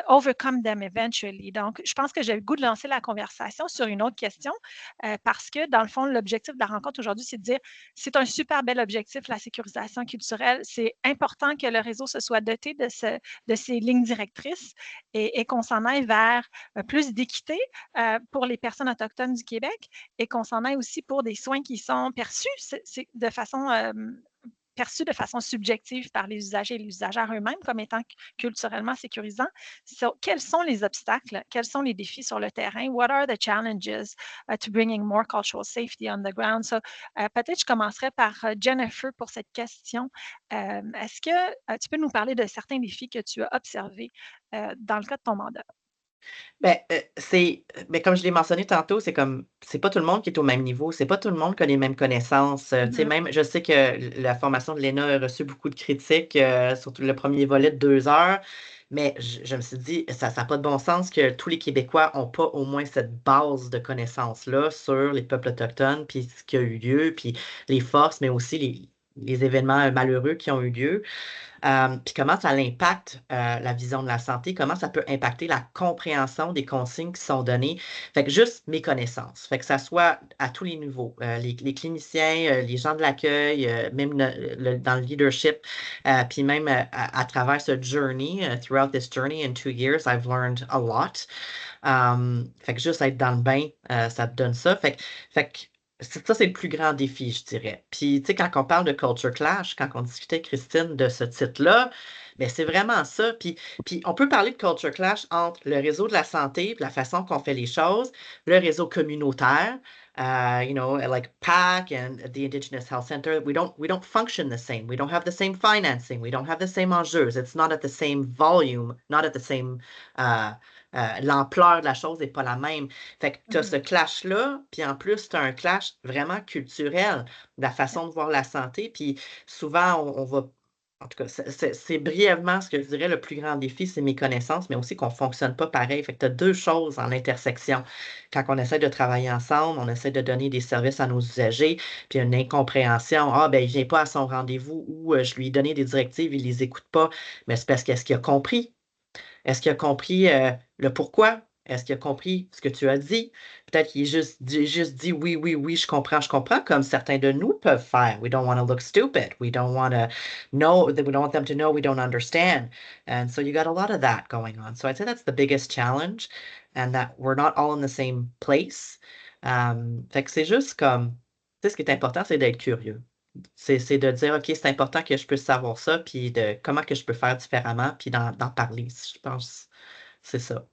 overcome them eventually? Donc, je pense que j'ai le goût de lancer la conversation sur une autre question parce que, dans le fond, l'objectif de la rencontre aujourd'hui, c'est de dire c'est un super bel objectif, la sécurisation culturelle. C'est important que le réseau se soit doté de ces lignes directrices et qu'on s'en aille vers plus d'équité pour les personnes autochtones du Québec et qu'on s'en aille aussi pour des soins qui sont perçus de façon subjective par les usagers et les usagères eux-mêmes comme étant culturellement sécurisants. Quels sont les obstacles? Quels sont les défis sur le terrain? What are the challenges to bringing more cultural safety on the ground? So, peut-être je commencerai par Jennifer pour cette question. Est-ce que tu peux nous parler de certains défis que tu as observés dans le cas de ton mandat? Ben, comme je l'ai mentionné tantôt, c'est pas tout le monde qui est au même niveau, c'est pas tout le monde qui a les mêmes connaissances. Tu sais, même, je sais que la formation de l'ENA a reçu beaucoup de critiques, surtout le premier volet de 2 heures, mais je me suis dit, ça n'a pas de bon sens que tous les Québécois n'ont pas au moins cette base de connaissances-là sur les peuples autochtones, puis ce qui a eu lieu, puis les forces, mais aussi les événements malheureux qui ont eu lieu. Puis comment ça impacte la vision de la santé, comment ça peut impacter la compréhension des consignes qui sont données. Fait que juste mes connaissances. Fait que ça soit à tous les niveaux. Les cliniciens, les gens de l'accueil, même dans le leadership, puis même à travers ce journey, throughout this journey in 2 years, I've learned a lot. Fait que juste être dans le bain, ça te donne ça. Fait que ça, c'est le plus grand défi, je dirais. Puis, tu sais, quand on parle de culture clash, quand on discutait, Christine, de ce titre-là, bien, c'est vraiment ça. Puis, on peut parler de culture clash entre le réseau de la santé, puis la façon qu'on fait les choses, le réseau communautaire, like PAC and the Indigenous Health Center. We don't function the same. We don't have the same financing. We don't have the same enjeux. It's not at the same volume, not at the same l'ampleur de la chose n'est pas la même. Fait que tu as ce clash-là, puis en plus, tu as un clash vraiment culturel, la façon de voir la santé, puis souvent, on va... En tout cas, c'est brièvement ce que je dirais le plus grand défi, c'est mes connaissances, mais aussi qu'on ne fonctionne pas pareil. Fait que tu as 2 choses en intersection. Quand on essaie de travailler ensemble, on essaie de donner des services à nos usagers, puis une incompréhension. Ah, ben, il ne vient pas à son rendez-vous ou je lui ai donné des directives, il ne les écoute pas. Mais c'est parce qu'est-ce qu'il a compris? Est-ce qu'il a compris le pourquoi? Est-ce qu'il a compris ce que tu as dit? Peut-être qu'il juste dit oui, oui, oui, je comprends, comme certains de nous peuvent faire. We don't want to look stupid. We don't want to know, we don't want them to know we don't understand. And so you got a lot of that going on. So I'd say that's the biggest challenge and that we're not all in the same place. Fait que c'est juste comme, tu sais, ce qui est important, c'est d'être curieux. C'est de dire, OK, c'est important que je puisse savoir ça, puis de comment que je peux faire différemment, puis d'en parler. Je pense c'est ça.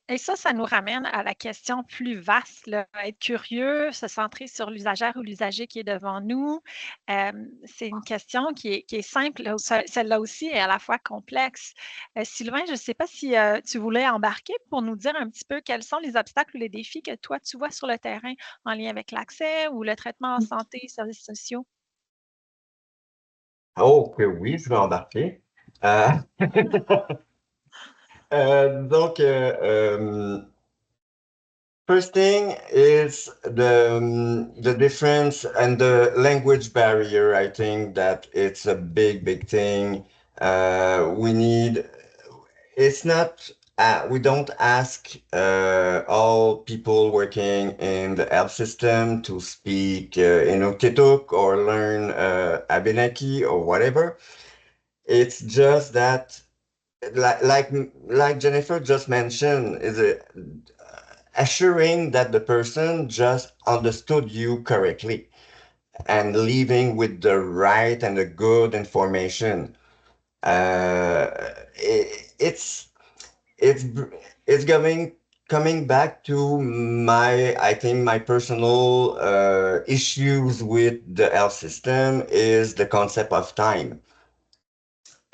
Et ça nous ramène à la question plus vaste, là, être curieux, se centrer sur l'usagère ou l'usager qui est devant nous. C'est une question qui est simple, celle-là aussi est à la fois complexe. Sylvain, je ne sais pas si tu voulais embarquer pour nous dire un petit peu quels sont les obstacles ou les défis que toi, tu vois sur le terrain en lien avec l'accès ou le traitement en santé, services sociaux. Oh, que oui, je vais embarquer. Donc, First thing is the difference and the language barrier. I think that it's a big thing. It's not, we don't ask all people working in the health system to speak Inuktitut or learn Abenaki or whatever. It's just that, like Jennifer just mentioned, is assuring that the person just understood you correctly and leaving with the right and the good information. It's coming back to I think my personal issues with the health system is the concept of time.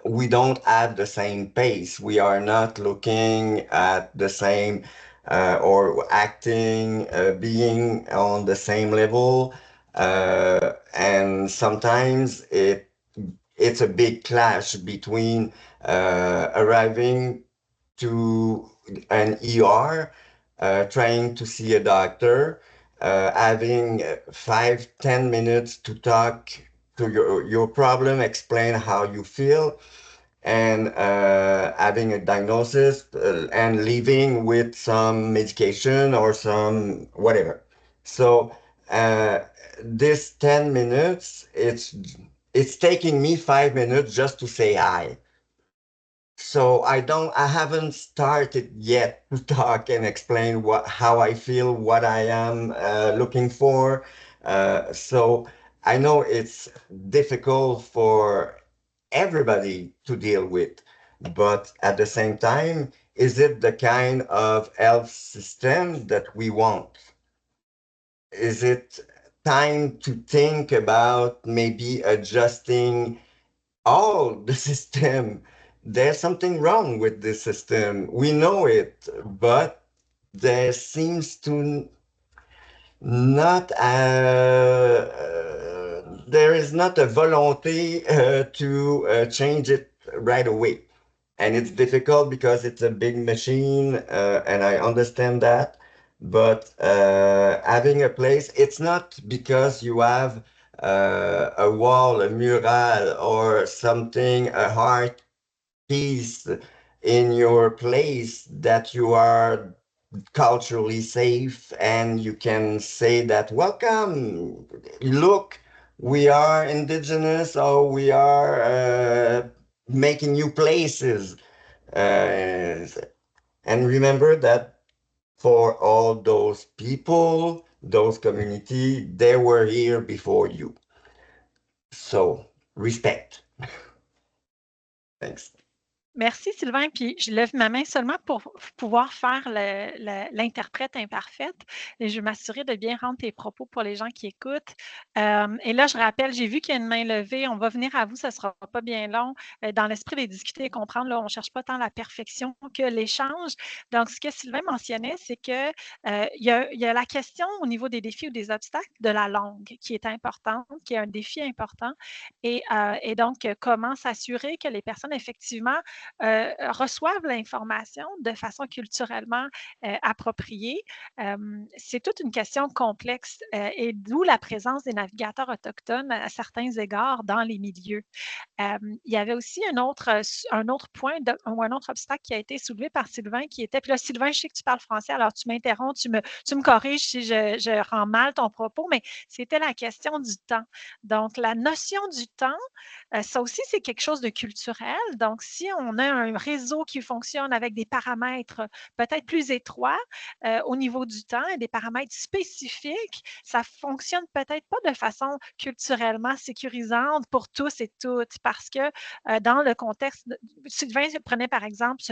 We don't have the same pace. We are not looking at the same or acting, being on the same level. And sometimes it's a big clash between arriving to an ER, trying to see a doctor, having 5-10 minutes to talk to your problem, explain how you feel, and having a diagnosis and leaving with some medication or some whatever. So this 10 minutes, it's taking me 5 minutes just to say hi. So I haven't started yet to talk and explain how I feel, what I am looking for. So I know it's difficult for everybody to deal with, but at the same time, is it the kind of health system that we want? Is it time to think about maybe adjusting all the system? There's something wrong with the system. We know it, but there seems to not there is not a volunteer to change it right away. And it's difficult because it's a big machine, and I understand that. But having a place, it's not because you have a wall, a mural, or something, a heart piece in your place that you are culturally safe and you can say that, welcome, look, we are indigenous or we are making new places. And remember that for all those people, those community, they were here before you. So respect. Thanks. Merci Sylvain, puis je lève ma main seulement pour pouvoir faire l'interprète imparfaite et je vais m'assurer de bien rendre tes propos pour les gens qui écoutent. Et là, je rappelle, j'ai vu qu'il y a une main levée, on va venir à vous, ça ne sera pas bien long. Dans l'esprit de discuter et comprendre, là, on ne cherche pas tant la perfection que l'échange. Donc, ce que Sylvain mentionnait, c'est qu'il y a la question au niveau des défis ou des obstacles de la langue qui est importante, qui est un défi important. Et donc, comment s'assurer que les personnes, effectivement, reçoivent l'information de façon culturellement appropriée. C'est toute une question complexe et d'où la présence des navigateurs autochtones à certains égards dans les milieux. Il y avait aussi un autre point ou un autre obstacle qui a été soulevé par Sylvain qui était, puis là, Sylvain, je sais que tu parles français, alors tu m'interromps, tu me corriges si je rends mal ton propos, mais c'était la question du temps. Donc, la notion du temps, ça aussi, c'est quelque chose de culturel. Donc, si on a un réseau qui fonctionne avec des paramètres peut-être plus étroits au niveau du temps et des paramètres spécifiques, ça ne fonctionne peut-être pas de façon culturellement sécurisante pour tous et toutes parce que dans le contexte, Sylvain se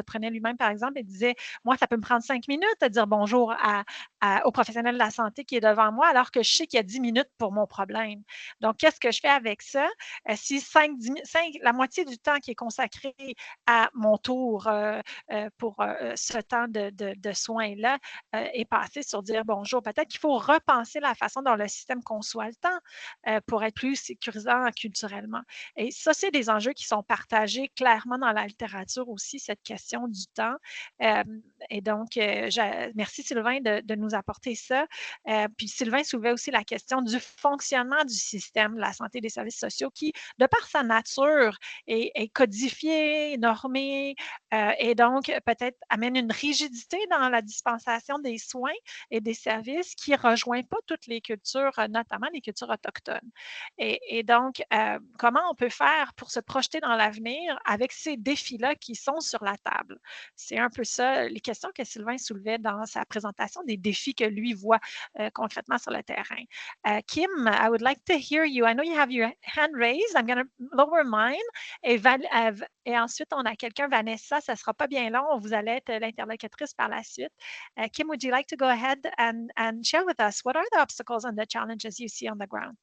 prenait lui-même par exemple et disait, moi, ça peut me prendre 5 minutes de dire bonjour au professionnel de la santé qui est devant moi alors que je sais qu'il y a 10 minutes pour mon problème. Donc, qu'est-ce que je fais avec ça? Si la moitié du temps qui est consacré à mon tour pour ce temps de soins-là est passé sur dire bonjour. Peut-être qu'il faut repenser la façon dont le système conçoit le temps pour être plus sécurisant culturellement. Et ça, c'est des enjeux qui sont partagés clairement dans la littérature aussi, cette question du temps. Et donc, merci Sylvain de nous apporter ça. Puis Sylvain soulevait aussi la question du fonctionnement du système de la santé et des services sociaux qui, de par sa nature, est codifié, normé, et donc peut-être amène une rigidité dans la dispensation des soins et des services qui ne rejoint pas toutes les cultures, notamment les cultures autochtones. Et donc, comment on peut faire pour se projeter dans l'avenir avec ces défis-là qui sont sur la table? C'est un peu ça, les questions que Sylvain soulevait dans sa présentation des défis que lui voit concrètement sur le terrain. Kim, I would like to hear you. I know you have your hand raised. I'm going to lower mine. Et ensuite, on a quelqu'un, Vanessa, ça ne sera pas bien long. Vous allez être l'interlocutrice par la suite. Kim, would you like to go ahead and share with us what are the obstacles and the challenges you see on the ground?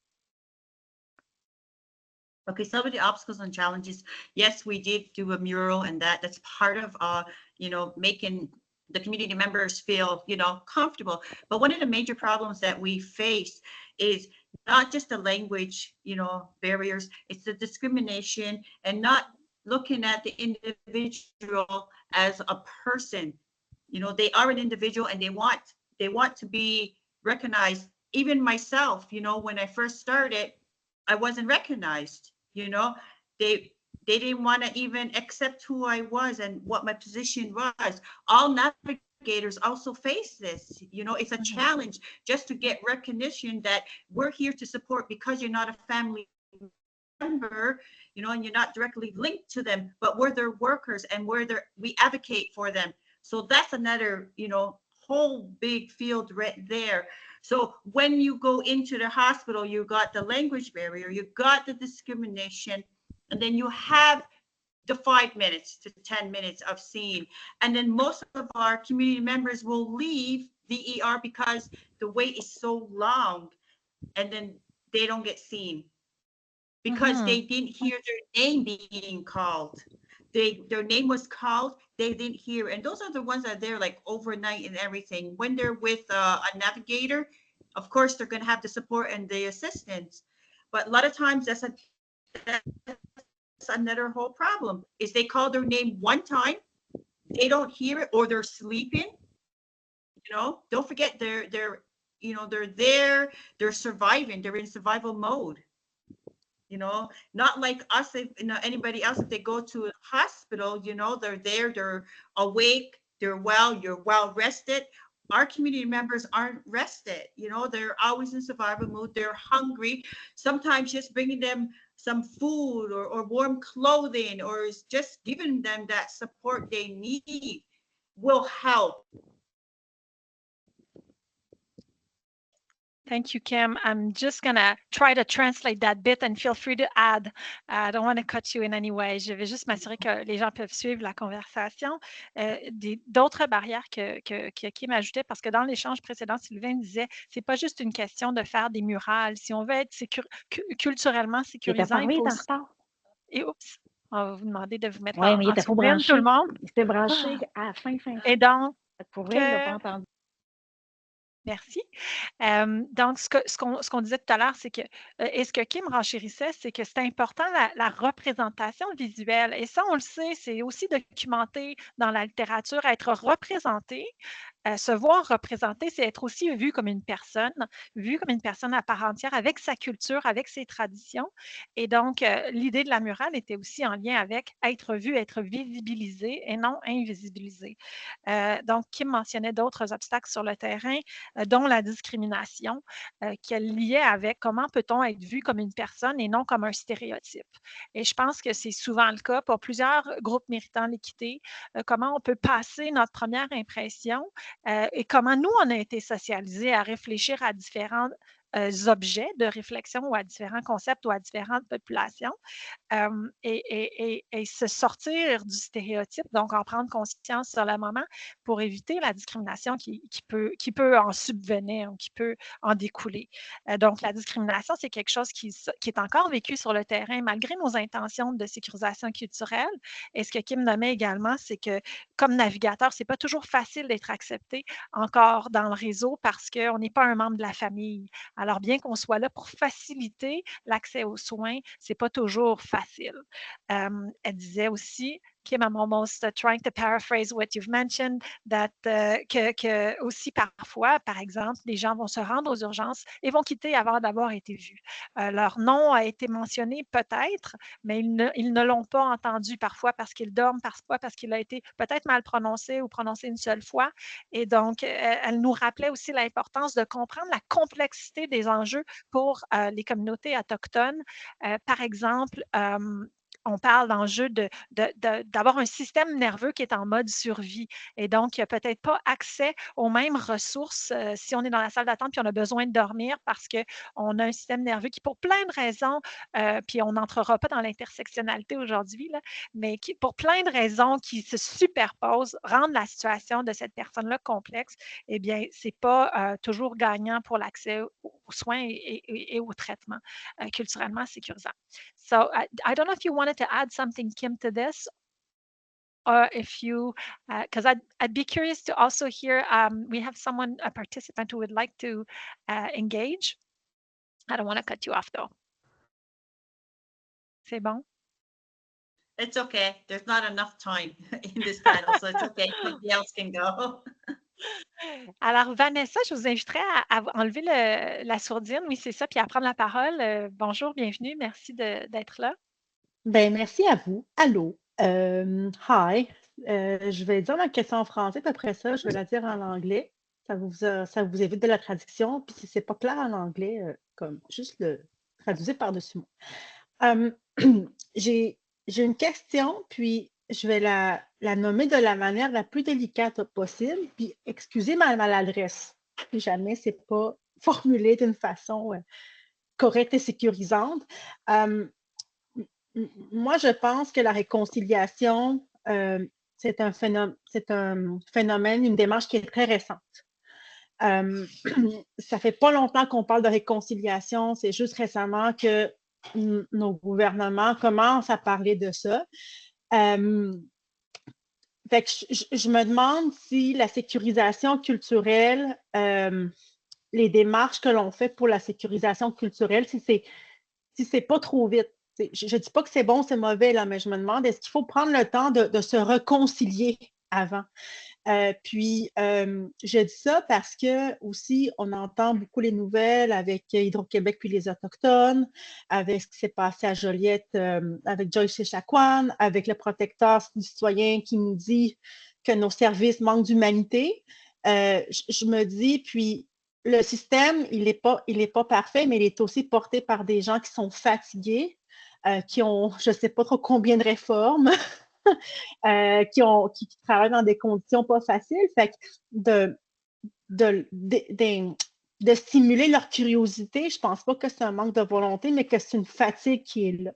Okay, some of the obstacles and challenges. Yes, we did do a mural, and that's part of making the community members feel comfortable. But one of the major problems that we face is not just the language barriers, it's the discrimination and not looking at the individual as a person. They are an individual and they want to be recognized. Even myself, when I first started, I wasn't recognized. They didn't want to even accept who I was and what my position was. All navigators also face this. It's a challenge just to get recognition that we're here to support because you're not a family member, and you're not directly linked to them, but we're their workers and we advocate for them. So that's another, whole big field right there. So when you go into the hospital, you got the language barrier, you got the discrimination, and then you have the 5 minutes to 10 minutes of seeing. And then most of our community members will leave the ER because the wait is so long, and then they don't get seen because they didn't hear their name being called. Their name was called, they didn't hear. And those are the ones that are there like overnight and everything. When they're with a navigator, of course, they're going to have the support and the assistance. But a lot of times that's another whole problem is they call their name one time, they don't hear it, or they're sleeping. Don't forget they're there, they're surviving, they're in survival mode. Not like us, if anybody else, if they go to a hospital, they're there, they're awake, they're well, you're well rested. Our community members aren't rested. They're always in survival mode. They're hungry. Sometimes just bringing them some food or warm clothing or just giving them that support they need will help. Thank you, Kim. I'm just going to try to translate that bit and feel free to add. I don't want to cut you in any way. Je vais juste m'assurer que les gens peuvent suivre la conversation. D'autres barrières que Kim ajoutait, parce que dans l'échange précédent, Sylvain disait, c'est pas juste une question de faire des murales. Si on veut être culturellement sécurisant, il faut aussi... Et oups, on va vous demander de vous mettre en mais il était pas branché. tout le monde. Il était branché à la fin. Et donc, pour vrai, il n'a pas entendu. Merci. Donc, ce qu'on disait tout à l'heure, c'est que, et ce que Kim renchérissait, c'est que c'est important la représentation visuelle. Et ça, on le sait, c'est aussi documenté dans la littérature, être représenté. Se voir représenté, c'est être aussi vu comme une personne à part entière, avec sa culture, avec ses traditions. Et donc, l'idée de la murale était aussi en lien avec être vu, être visibilisé et non invisibilisé. Donc, Kim mentionnait d'autres obstacles sur le terrain, dont la discrimination, qu'elle liait avec comment peut-on être vu comme une personne et non comme un stéréotype. Et je pense que c'est souvent le cas pour plusieurs groupes méritants l'équité, comment on peut passer notre première impression et comment nous, on a été socialisés à réfléchir à différents objets de réflexion ou à différents concepts ou à différentes populations et se sortir du stéréotype, donc en prendre conscience sur le moment pour éviter la discrimination qui peut en subvenir ou qui peut en découler. Donc, la discrimination, c'est quelque chose qui est encore vécu sur le terrain malgré nos intentions de sécurisation culturelle. Et ce que Kim nommait également, c'est que comme navigateur, c'est pas toujours facile d'être accepté encore dans le réseau parce qu'on n'est pas un membre de la famille. Alors, bien qu'on soit là pour faciliter l'accès aux soins, c'est pas toujours facile. Elle disait aussi, Kim, I'm almost trying to paraphrase what you've mentioned, that, que aussi parfois, par exemple, les gens vont se rendre aux urgences et vont quitter avant d'avoir été vus. Leur nom a été mentionné peut-être, mais ils ne l'ont pas entendu parfois parce qu'ils dorment, parfois parce qu'il a été peut-être mal prononcé ou prononcé une seule fois. Et donc, elle nous rappelait aussi l'importance de comprendre la complexité des enjeux pour les communautés autochtones. Par exemple, on parle d'enjeu d'avoir un système nerveux qui est en mode survie et donc il n'y a peut-être pas accès aux mêmes ressources si on est dans la salle d'attente puis on a besoin de dormir parce qu'on a un système nerveux qui, pour plein de raisons, puis on n'entrera pas dans l'intersectionnalité aujourd'hui, mais qui, pour plein de raisons qui se superposent, rendent la situation de cette personne-là complexe, eh bien, ce n'est pas toujours gagnant pour l'accès aux soins et aux traitements culturellement sécurisants. So I don't know if you wanted to add something, Kim, to this, or if you, because I'd be curious to also hear, we have someone, a participant who would like to engage. I don't want to cut you off though. C'est bon? It's okay. There's not enough time in this panel, so it's okay. Somebody else can go. Alors, Vanessa, je vous inviterai à enlever la sourdine, oui, c'est ça, puis à prendre la parole. Bonjour, bienvenue, merci d'être là. Ben, merci à vous. Allô. Hi. Je vais dire ma question en français, puis après ça, je vais la dire en anglais. Ça vous évite de la traduction. Puis si c'est pas clair en anglais, comme juste le traduire par-dessus moi. J'ai une question, puis je vais la nommer de la manière la plus délicate possible, puis excusez ma maladresse. Si jamais c'est pas formulé d'une façon correcte et sécurisante. Moi, je pense que la réconciliation, c'est un phénomène, une démarche qui est très récente. Ça fait pas longtemps qu'on parle de réconciliation, c'est juste récemment que nos gouvernements commencent à parler de ça. Fait que je me demande si la sécurisation culturelle, les démarches que l'on fait pour la sécurisation culturelle, si c'est pas trop vite. Je ne dis pas que c'est bon, c'est mauvais, là, mais je me demande, est-ce qu'il faut prendre le temps de se réconcilier avant? Puis, je dis ça parce que aussi, on entend beaucoup les nouvelles avec Hydro-Québec puis les Autochtones, avec ce qui s'est passé à Joliette avec Joyce Echaquan, avec le protecteur du citoyen qui nous dit que nos services manquent d'humanité. Je me dis, puis le système, il n'est pas parfait, mais il est aussi porté par des gens qui sont fatigués, qui ont, je ne sais pas trop combien de réformes, qui travaillent dans des conditions pas faciles. Fait que de stimuler leur curiosité, je ne pense pas que c'est un manque de volonté, mais que c'est une fatigue qui est là.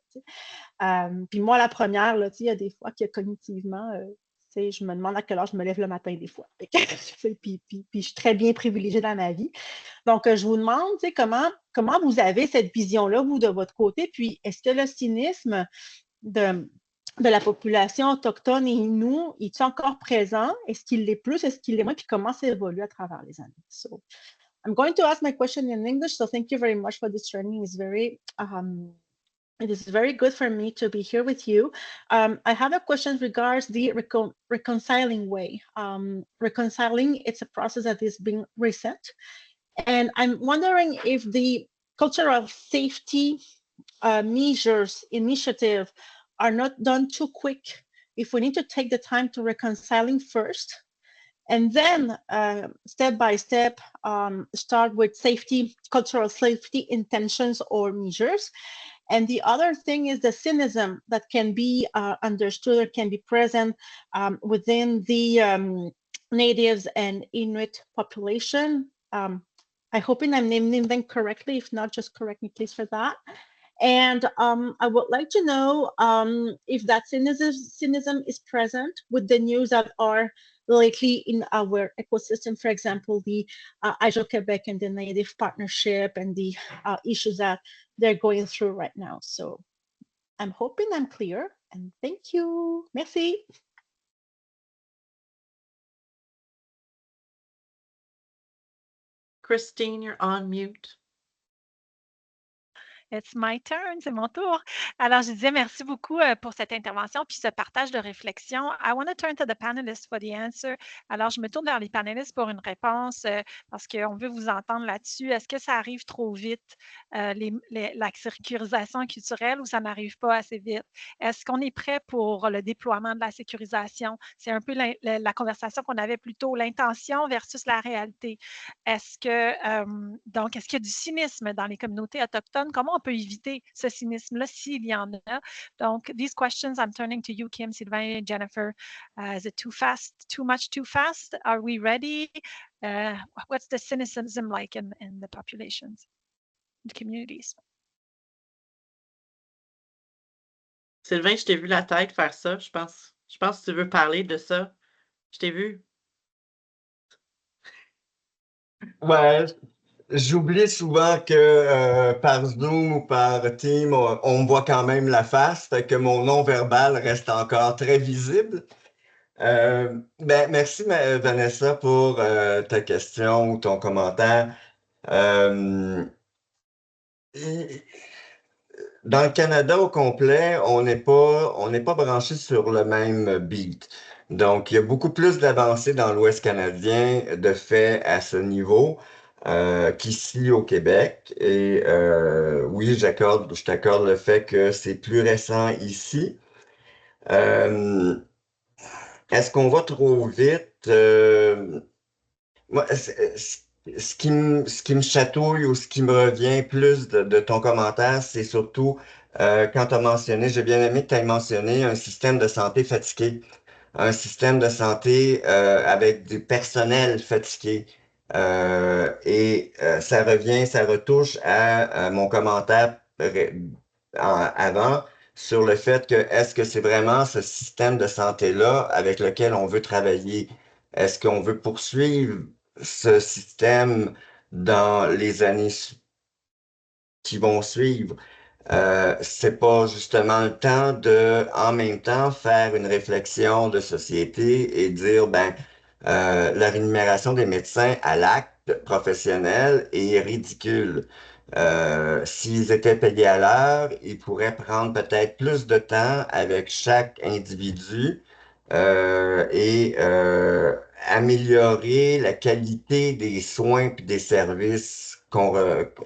Puis moi, la première, là, il y a des fois que cognitivement, je me demande à quelle heure je me lève le matin des fois. Puis je suis très bien privilégiée dans ma vie. Donc, je vous demande comment vous avez cette vision-là, vous, de votre côté, puis est-ce que le cynisme de la population autochtone et Innu, est encore présent? Est-ce qu'il l'est plus? Est-ce qu'il l'est moins? Puis comment ça évolue à travers les années? So, I'm going to ask my question in English, so thank you very much for this training. It is very good for me to be here with you. I have a question regards the reconciling way. Reconciling, it's a process that is being recent. And I'm wondering if the cultural safety measures, initiative are not done too quick, if we need to take the time to reconciling first, and then step by step start with safety, cultural safety intentions or measures. And the other thing is the cynicism that can be understood or can be present within the natives and Inuit population. I hoping I'm naming them correctly. If not, just correct me, please, for that. And I would like to know if that cynicism is present with the news that are lately in our ecosystem, for example, the Hydro-Québec and the Native Partnership and the issues that they're going through right now. So I'm hoping I'm clear, and thank you. Merci. Christine, you're on mute. It's my turn, c'est mon tour. Alors, je disais merci beaucoup pour cette intervention puis ce partage de réflexion. I want to turn to the panelists for the answer. Alors, je me tourne vers les panélistes pour une réponse parce qu'on veut vous entendre là-dessus. Est-ce que ça arrive trop vite, la sécurisation culturelle, ou ça n'arrive pas assez vite? Est-ce qu'on est prêt pour le déploiement de la sécurisation? C'est un peu la conversation qu'on avait plus tôt, l'intention versus la réalité. Est-ce qu'il y a du cynisme dans les communautés autochtones? Comment on peut éviter ce cynisme-là s'il y en a? Donc, these questions, I'm turning to you, Kim, Sylvain, Jennifer. Is it too fast, too much too fast? Are we ready? What's the cynicism like in the populations, the communities? Sylvain, je t'ai vu la tête faire ça, je pense. Je pense que tu veux parler de ça. Je t'ai vu. Ouais, j'oublie souvent que par Zoom ou par Team, on me voit quand même la face, fait que mon non-verbal reste encore très visible. Merci Vanessa pour ta question ou ton commentaire. Dans le Canada au complet, on n'est pas branché sur le même beat. Donc, il y a beaucoup plus d'avancées dans l'Ouest canadien de fait à ce niveau qu'ici au Québec. Et oui, je t'accorde le fait que c'est plus récent ici. Est-ce qu'on va trop vite? Moi, ce qui me chatouille ou ce qui me revient plus de ton commentaire, c'est surtout quand tu as mentionné, j'ai bien aimé que tu aies mentionné un système de santé fatigué, un système de santé avec du personnel fatigué. Ça retouche à mon commentaire avant sur le fait que est-ce que c'est vraiment ce système de santé-là avec lequel on veut travailler? Est-ce qu'on veut poursuivre ce système dans les années qui vont suivre? C'est pas justement le temps de, en même temps, faire une réflexion de société et dire, la rémunération des médecins à l'acte professionnel est ridicule. S'ils étaient payés à l'heure, ils pourraient prendre peut-être plus de temps avec chaque individu et améliorer la qualité des soins et des services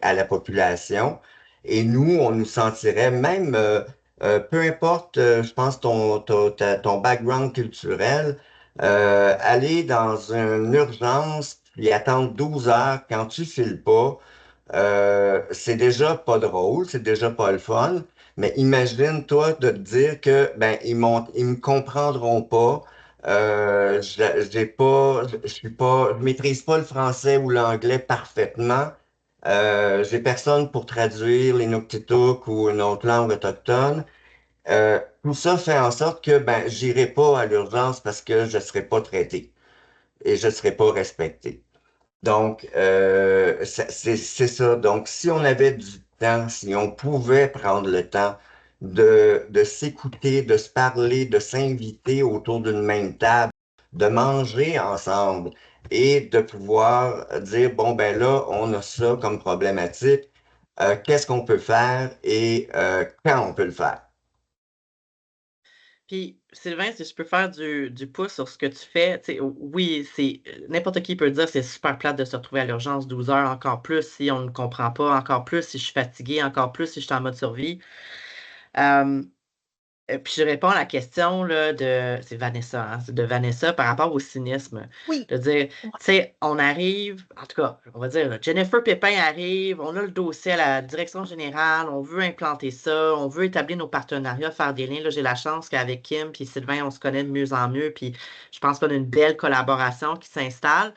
à la population. Et nous, on nous sentirait même, peu importe, je pense, ton background culturel, aller dans une urgence et attendre 12 heures quand tu files pas, c'est déjà pas drôle, c'est déjà pas le fun. Mais imagine, toi, de te dire que ils me comprendront pas. Je maîtrise pas le français ou l'anglais parfaitement. J'ai personne pour traduire l'Inuktitut ou une autre langue autochtone. Tout ça fait en sorte que j'irai pas à l'urgence parce que je serai pas traité et je serai pas respecté. Donc, c'est ça. Donc, si on avait du temps, si on pouvait prendre le temps de s'écouter, de se parler, de s'inviter autour d'une même table, de manger ensemble et de pouvoir dire, bon, là, on a ça comme problématique, qu'est-ce qu'on peut faire et quand on peut le faire. Puis, Sylvain, si je peux faire du pouce sur ce que tu fais, oui, n'importe qui peut dire c'est super plate de se retrouver à l'urgence 12 heures, encore plus si on ne comprend pas, encore plus si je suis fatiguée, encore plus si je suis en mode survie. Puis je réponds à la question là, c'est Vanessa, hein, de Vanessa par rapport au cynisme. Oui. De dire, tu sais, on arrive, en tout cas, on va dire, là, Jennifer Pépin arrive, on a le dossier à la direction générale, on veut implanter ça, on veut établir nos partenariats, faire des liens. Là, j'ai la chance qu'avec Kim et Sylvain, on se connaît de mieux en mieux, puis je pense qu'on a une belle collaboration qui s'installe.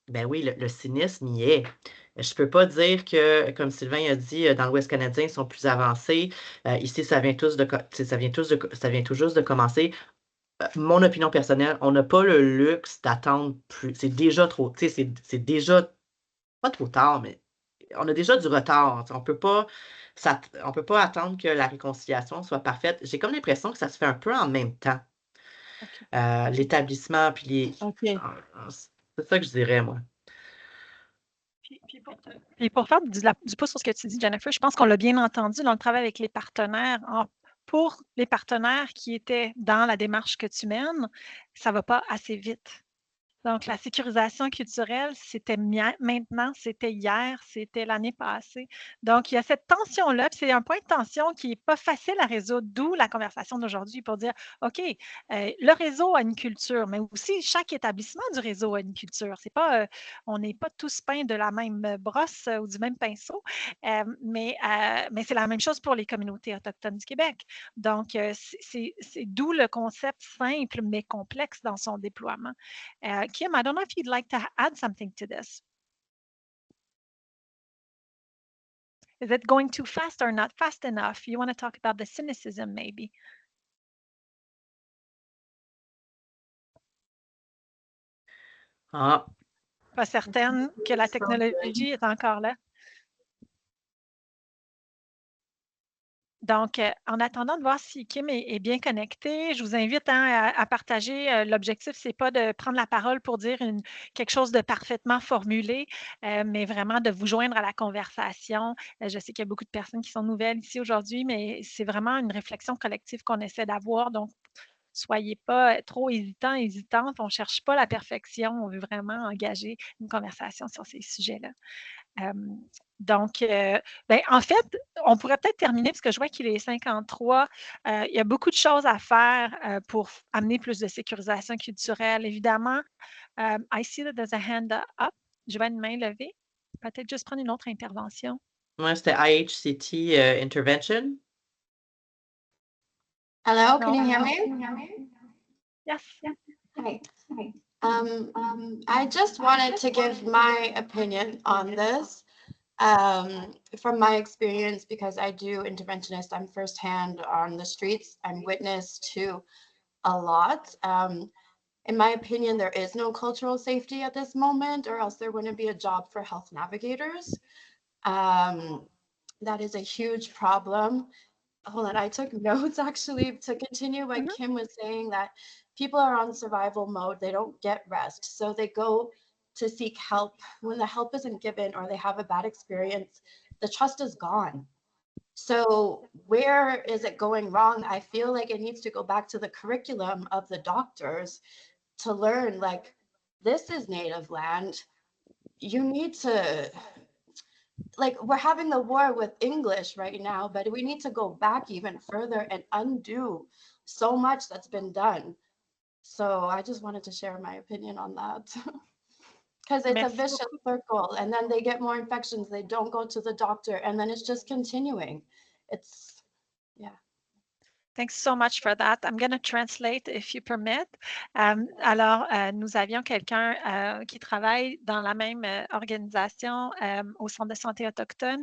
Ben oui, le cynisme y est. Je ne peux pas dire que, comme Sylvain a dit, dans l'Ouest canadien, ils sont plus avancés. Ici, ça vient ça vient ça vient tout juste de commencer. Mon opinion personnelle, on n'a pas le luxe d'attendre plus. C'est déjà trop, c'est déjà pas trop tard, mais on a déjà du retard. On peut pas attendre que la réconciliation soit parfaite. J'ai comme l'impression que ça se fait un peu en même temps. OK. L'établissement, puis les. OK. C'est ça que je dirais, moi. Puis pour faire du pouce sur ce que tu dis, Jennifer, je pense qu'on l'a bien entendu dans le travail avec les partenaires. Pour les partenaires qui étaient dans la démarche que tu mènes, ça ne va pas assez vite. Donc, la sécurisation culturelle, c'était maintenant, c'était hier, c'était l'année passée. Donc, il y a cette tension-là, puis c'est un point de tension qui n'est pas facile à résoudre, d'où la conversation d'aujourd'hui pour dire, OK, le réseau a une culture, mais aussi chaque établissement du réseau a une culture. C'est pas, on n'est pas tous peints de la même brosse ou du même pinceau, mais c'est la même chose pour les communautés autochtones du Québec. Donc, c'est d'où le concept simple mais complexe dans son déploiement. Kim, I don't know if you'd like to add something to this. Is it going too fast or not fast enough? You want to talk about the cynicism, maybe? Ah, Pas certaine que la technologie est encore là. Donc, en attendant de voir si Kim est bien connectée, je vous invite à partager. L'objectif, ce n'est pas de prendre la parole pour dire quelque chose de parfaitement formulé, mais vraiment de vous joindre à la conversation. Je sais qu'il y a beaucoup de personnes qui sont nouvelles ici aujourd'hui, mais c'est vraiment une réflexion collective qu'on essaie d'avoir. Donc, soyez pas trop hésitants, hésitantes. On ne cherche pas la perfection. On veut vraiment engager une conversation sur ces sujets-là. Donc, en fait, on pourrait peut-être terminer parce que je vois qu'il est 53. Il y a beaucoup de choses à faire pour amener plus de sécurisation culturelle. Évidemment, I see that there's a hand up. Je vois une main levée. Peut-être juste prendre une autre intervention. moi, c'était IHCT Intervention. Hello, can you hear me? Yes. Hi. I just wanted to give my opinion on this from my experience, because I do interventionist. I'm firsthand on the streets. I'm witness to a lot. In my opinion, there is no cultural safety at this moment, or else there wouldn't be a job for health navigators. That is a huge problem. Hold on, I took notes actually to continue what Kim was saying, that people are on survival mode. They don't get rest. So they go to seek help. When the help isn't given or they have a bad experience, the trust is gone. So where is it going wrong? I feel like it needs to go back to the curriculum of the doctors to learn, like, this is native land. You need to, like, we're having the war with English right now, but we need to go back even further and undo so much that's been done. So I just wanted to share my opinion on that. Because it's a vicious circle, and then they get more infections, they don't go to the doctor, and then it's just continuing. It's, yeah. Thanks so much for that. I'm going to translate if you permit. Alors, nous avions quelqu'un qui travaille dans la même organisation au Centre de santé autochtone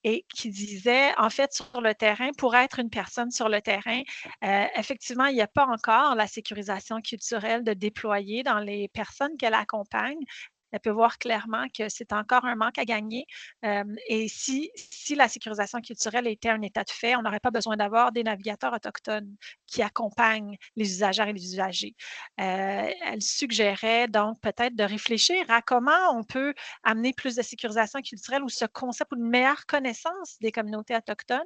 et qui disait, en fait, sur le terrain, pour être une personne sur le terrain, effectivement, il n'y a pas encore la sécurisation culturelle de déployer dans les personnes qu'elle accompagne. Elle peut voir clairement que c'est encore un manque à gagner. Et si la sécurisation culturelle était un état de fait, on n'aurait pas besoin d'avoir des navigateurs autochtones qui accompagnent les usagères et les usagers. Elle suggérait donc peut-être de réfléchir à comment on peut amener plus de sécurisation culturelle ou ce concept ou une meilleure connaissance des communautés autochtones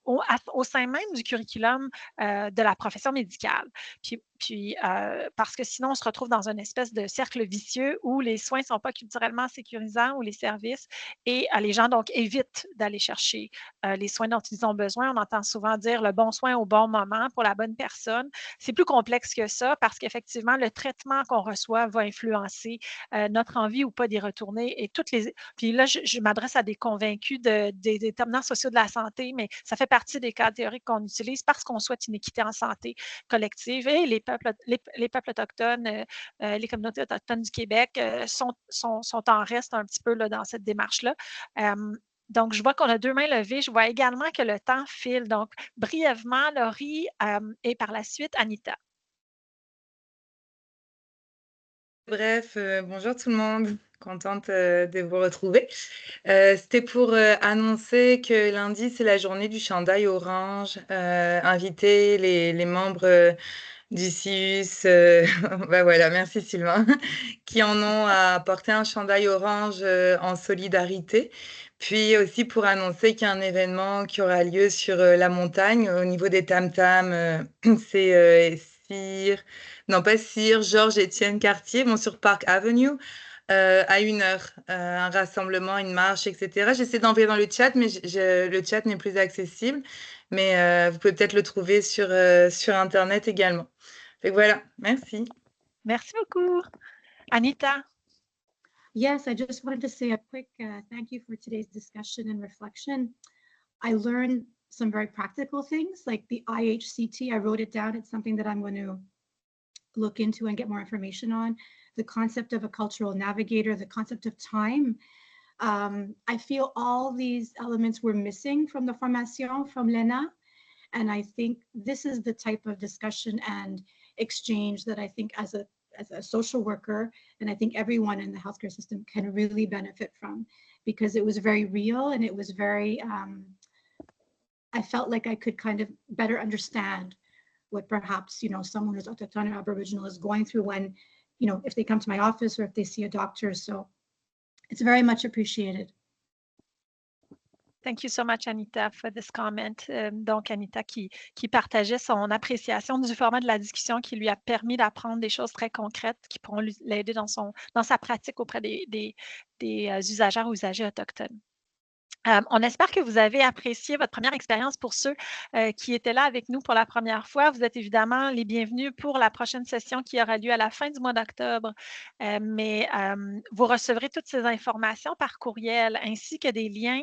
au sein même du curriculum de la profession médicale. Puis parce que sinon, on se retrouve dans une espèce de cercle vicieux où les soins ne sont pas culturellement sécurisants ou les services et les gens donc évitent d'aller chercher les soins dont ils ont besoin. On entend souvent dire le bon soin au bon moment pour la bonne personne. C'est plus complexe que ça parce qu'effectivement, le traitement qu'on reçoit va influencer notre envie ou pas d'y retourner. Et toutes les... Puis là, je m'adresse à des convaincus des déterminants sociaux de la santé, mais ça fait partie partie des cadres théoriques qu'on utilise parce qu'on souhaite une équité en santé collective et les peuples autochtones, les communautés autochtones du Québec sont en reste un petit peu là, dans cette démarche-là. Donc, je vois qu'on a 2 mains levées. Je vois également que le temps file. Donc, brièvement, Laurie et par la suite, Anita. Bref, bonjour tout le monde, contente de vous retrouver. C'était pour annoncer que lundi, c'est la journée du chandail orange. Inviter les membres du CIUS, bah voilà, merci Sylvain, qui en ont à porter un chandail orange en solidarité. Puis aussi pour annoncer qu'il y a un événement qui aura lieu sur la montagne au niveau des tam-tams. C'est non pas Cyr, Georges Étienne Cartier, bon, sur Park Avenue, à 1 heure, un rassemblement, une marche, etc. J'essaie d'envoyer dans le chat, mais le chat n'est plus accessible. Mais vous pouvez peut-être le trouver sur Internet également. Donc voilà, merci. Merci beaucoup. Anita. Yes, I just wanted to say a quick thank you for today's discussion and reflection. I learned some very practical things like the IHCT. I wrote it down. It's something that I'm going to look into and get more information on. The concept of a cultural navigator, the concept of time. I feel all these elements were missing from the formation from Lena. And I think this is the type of discussion and exchange that I think as a social worker, and I think everyone in the healthcare system can really benefit from, because it was very real and it was very, I felt like I could kind of better understand what perhaps, someone who's Autochtone or Aboriginal is going through when, if they come to my office or if they see a doctor. So it's very much appreciated. Thank you so much, Anita, for this comment. Donc, Anita qui partageait son appréciation du format de la discussion qui lui a permis d'apprendre des choses très concrètes qui pourront l'aider dans sa pratique auprès des usagers ou usagers autochtones. On espère que vous avez apprécié votre première expérience. Pour ceux qui étaient là avec nous pour la première fois, vous êtes évidemment les bienvenus pour la prochaine session qui aura lieu à la fin du mois d'octobre. Mais vous recevrez toutes ces informations par courriel ainsi que des liens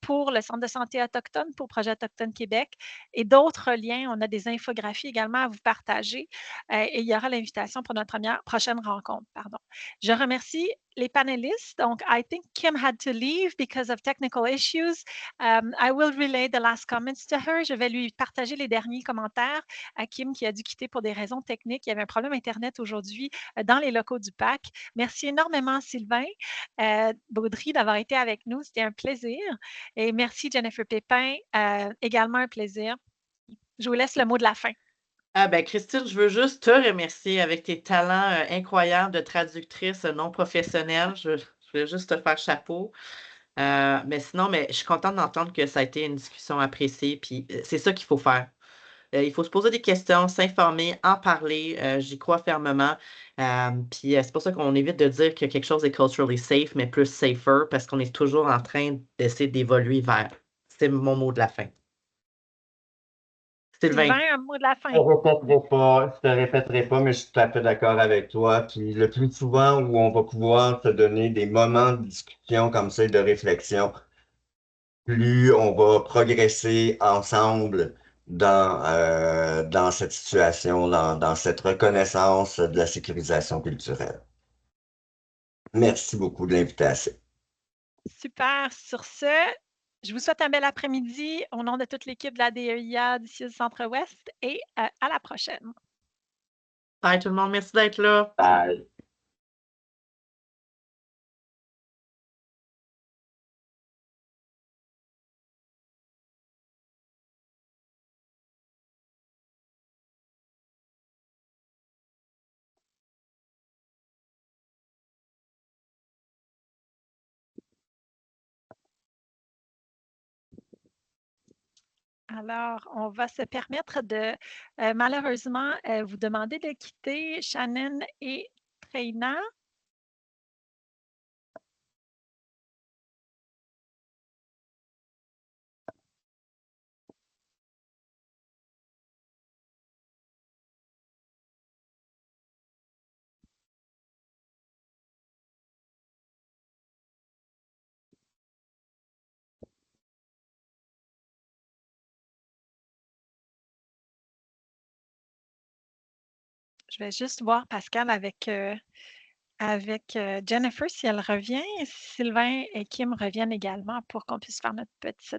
pour le Centre de santé autochtone, pour Projet Autochtone Québec et d'autres liens. On a des infographies également à vous partager et il y aura l'invitation pour notre prochaine rencontre. Pardon. Je remercie les panélistes. Donc, I think Kim had to leave because of technical issues. I will relay the last comments to her. Je vais lui partager les derniers commentaires à Kim qui a dû quitter pour des raisons techniques. Il y avait un problème Internet aujourd'hui dans les locaux du PAC. Merci énormément, Sylvain Baudry, d'avoir été avec nous. C'était un plaisir. Et merci, Jennifer Pépin. Également un plaisir. Je vous laisse le mot de la fin. Christine, je veux juste te remercier avec tes talents incroyables de traductrice non professionnelle. Je voulais juste te faire chapeau. Mais sinon, je suis contente d'entendre que ça a été une discussion appréciée. Puis c'est ça qu'il faut faire. Il faut se poser des questions, s'informer, en parler. J'y crois fermement. Puis c'est pour ça qu'on évite de dire que quelque chose est culturally safe, mais plus safer, parce qu'on est toujours en train d'essayer d'évoluer vers. C'est mon mot de la fin. Sylvain, un mot de la fin. Je te répéterai pas, mais je suis tout à fait d'accord avec toi. Puis le plus souvent où on va pouvoir se donner des moments de discussion comme ça et de réflexion, plus on va progresser ensemble dans cette situation, dans cette reconnaissance de la sécurisation culturelle. Merci beaucoup de l'invitation. Super. Sur ce, je vous souhaite un bel après-midi au nom de toute l'équipe de la DEIA du Centre-Ouest et à la prochaine. Bye tout le monde, merci d'être là. Bye. Alors, on va se permettre de malheureusement vous demander de quitter Shannon et Treina. Je vais juste voir Pascal avec Jennifer si elle revient. Sylvain et Kim reviennent également pour qu'on puisse faire notre petit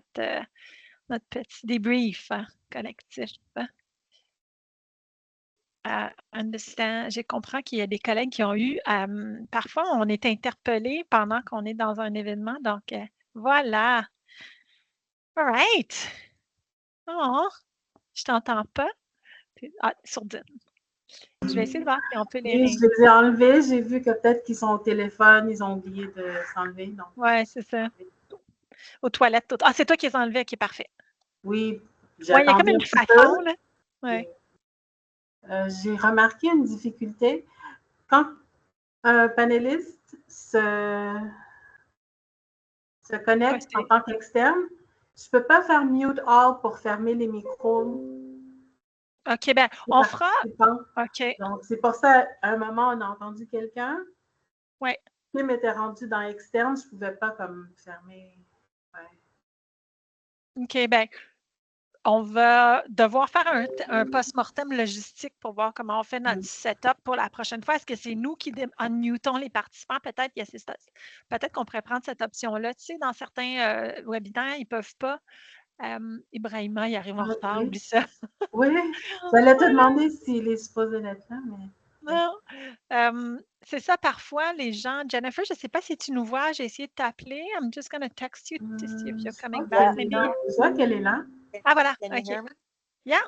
débrief collectif. Je comprends qu'il y a des collègues qui ont eu, parfois on est interpellé pendant qu'on est dans un événement, donc voilà. All right. Oh, je t'entends pas. Sourdine. Je vais essayer de voir si on peut les Oui, je les ai enlevés. J'ai vu que peut-être qu'ils sont au téléphone, ils ont oublié de s'enlever. Oui, c'est ça. Aux toilettes. Ah, c'est toi qui les as enlevés, qui est parfait. Oui, il y a comme une façon, là. Ouais. J'ai remarqué une difficulté. Quand un panéliste se connecte en tant qu'externe, je ne peux pas faire mute all pour fermer les micros. OK, ben on fera. OK. Donc, c'est pour ça, à un moment, on a entendu quelqu'un. Oui. Qui m'était rendu dans externe, je ne pouvais pas comme fermer. Ouais. OK, ben on va devoir faire un post-mortem logistique pour voir comment on fait notre setup pour la prochaine fois. Est-ce que c'est nous qui unmutons les participants? Peut-être qu'on pourrait prendre cette option-là. Tu sais, dans certains webinaires, ils ne peuvent pas. Ibrahima, il arrive en retard, oublie ça. Oui, j'allais te demander s'il est supposé être là, mais... Non. C'est ça, parfois, les gens... Jennifer, je ne sais pas si tu nous vois, j'ai essayé de t'appeler. I'm just going to text you to see if you're coming back. Je vois qu'elle est là. Ah, voilà. OK. Yeah.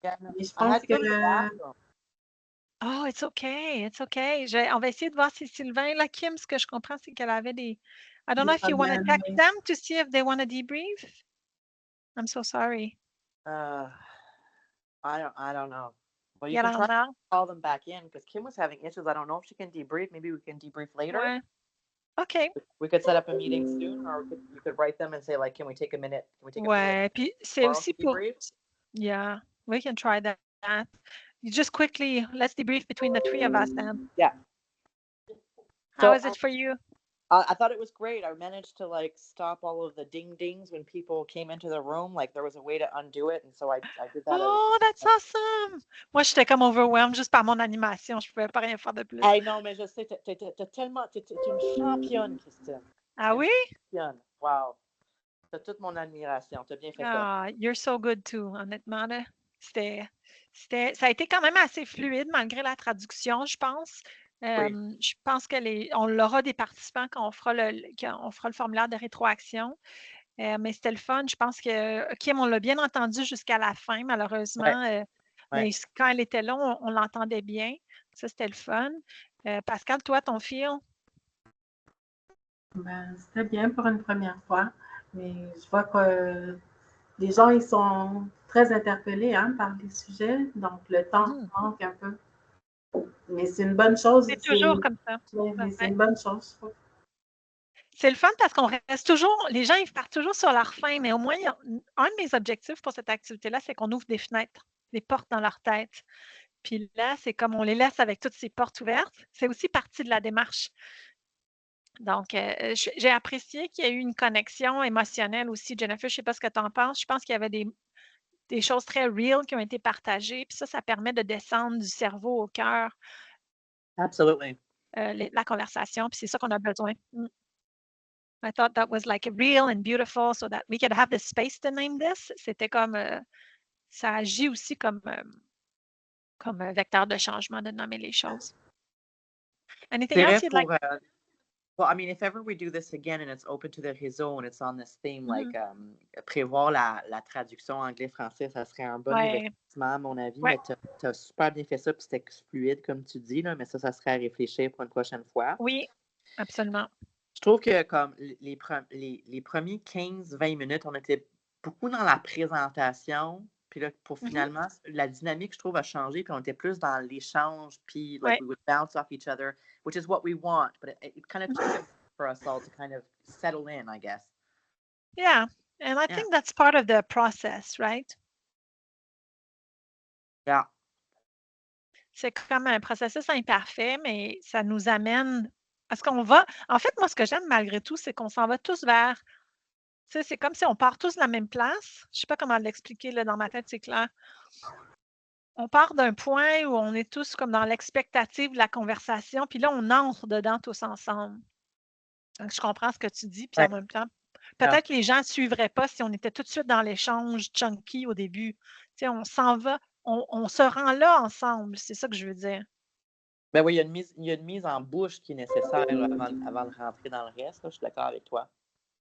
Mais je pense que... Oh, it's okay. It's okay. On va essayer de voir si Sylvain, là, Kim, ce que je comprends, c'est qu'elle avait des... I don't know if you want to text them to see if they want to debrief. I'm so sorry. I don't know. Well, you Yeah, can try to call them back in because Kim was having issues. I don't know if she can debrief. Maybe we can debrief later. Ouais. OK. We could set up a meeting soon, or you could write them and say, like, can we take a minute? Can we take a minute? Puis c'est aussi pour... Yeah, we can try that. Just quickly, let's debrief between the three of us then. Yeah. How is it for you? I thought it was great. I managed to like stop all of the ding dings when people came into the room. Like there was a way to undo it, and so I did that. Oh, that's awesome! Moi, j'étais comme overwhelmed juste par mon animation. Je pouvais pas rien faire de plus. Hey, non, mais je sais, t'es une championne, Christine. Ah oui? Championne. Wow. T'as toute mon admiration. T'as bien fait ça. Ah, you're so good too, honnêtement. Là. Ça a été quand même assez fluide malgré la traduction, je pense. Oui. Je pense on l'aura des participants quand on fera le formulaire de rétroaction. Mais c'était le fun. Je pense que Kim, on l'a bien entendu jusqu'à la fin, malheureusement. Mais quand elle était là, on l'entendait bien. Ça, c'était le fun. Pascal, toi, ton feel? Ben, c'était bien pour une première fois. Mais je vois que les gens, ils sont très interpellés par les sujets. Donc, le temps manque un peu. Mais c'est une bonne chose. C'est toujours comme ça. C'est une bonne chose, je trouve. C'est le fun parce qu'on reste toujours, les gens, ils partent toujours sur leur faim, mais au moins, un de mes objectifs pour cette activité-là, c'est qu'on ouvre des fenêtres, des portes dans leur tête. Puis là, c'est comme on les laisse avec toutes ces portes ouvertes. C'est aussi partie de la démarche. Donc, j'ai apprécié qu'il y ait eu une connexion émotionnelle aussi. Jennifer, je ne sais pas ce que tu en penses. Je pense qu'il y avait des choses très real qui ont été partagées. Puis ça permet de descendre du cerveau au cœur. Absolutely. La conversation, puis c'est ça qu'on a besoin. I thought that was like real and beautiful so that we could have the space to name this. C'était comme, ça agit aussi comme un vecteur de changement de nommer les choses. Anything else you'd like? Well, I mean, if ever we do this again and it's open to the réseau and it's on this theme, like prévoir la traduction anglais-français, ça serait un bon investissement, à mon avis. Mais tu as super bien fait ça, puis c'était fluide, comme tu dis, là, mais ça serait à réfléchir pour une prochaine fois. Oui, absolument. Je trouve que comme les premiers 15-20 minutes, on était beaucoup dans la présentation. Puis là, pour finalement, la dynamique, je trouve, a changé. Puis on était plus dans l'échange. Puis we would bounce off each other, which is what we want. But it kind of took for us all to kind of settle in, I guess. Yeah. And I think that's part of the process, right? Yeah. C'est comme un processus imparfait, mais ça nous amène à ce qu'on va. En fait, moi, ce que j'aime malgré tout, c'est qu'on s'en va tous vers. Tu sais, c'est comme si on part tous de la même place. Je ne sais pas comment l'expliquer, là, dans ma tête, c'est clair. on part d'un point où on est tous comme dans l'expectative de la conversation, puis là, on entre dedans tous ensemble. Donc, je comprends ce que tu dis, puis en même temps, peut-être que les gens ne suivraient pas si on était tout de suite dans l'échange chunky au début. Tu sais, on s'en va, on se rend là ensemble, c'est ça que je veux dire. Ben oui, il y a une mise en bouche qui est nécessaire là, avant de rentrer dans le reste. Là, je suis d'accord avec toi.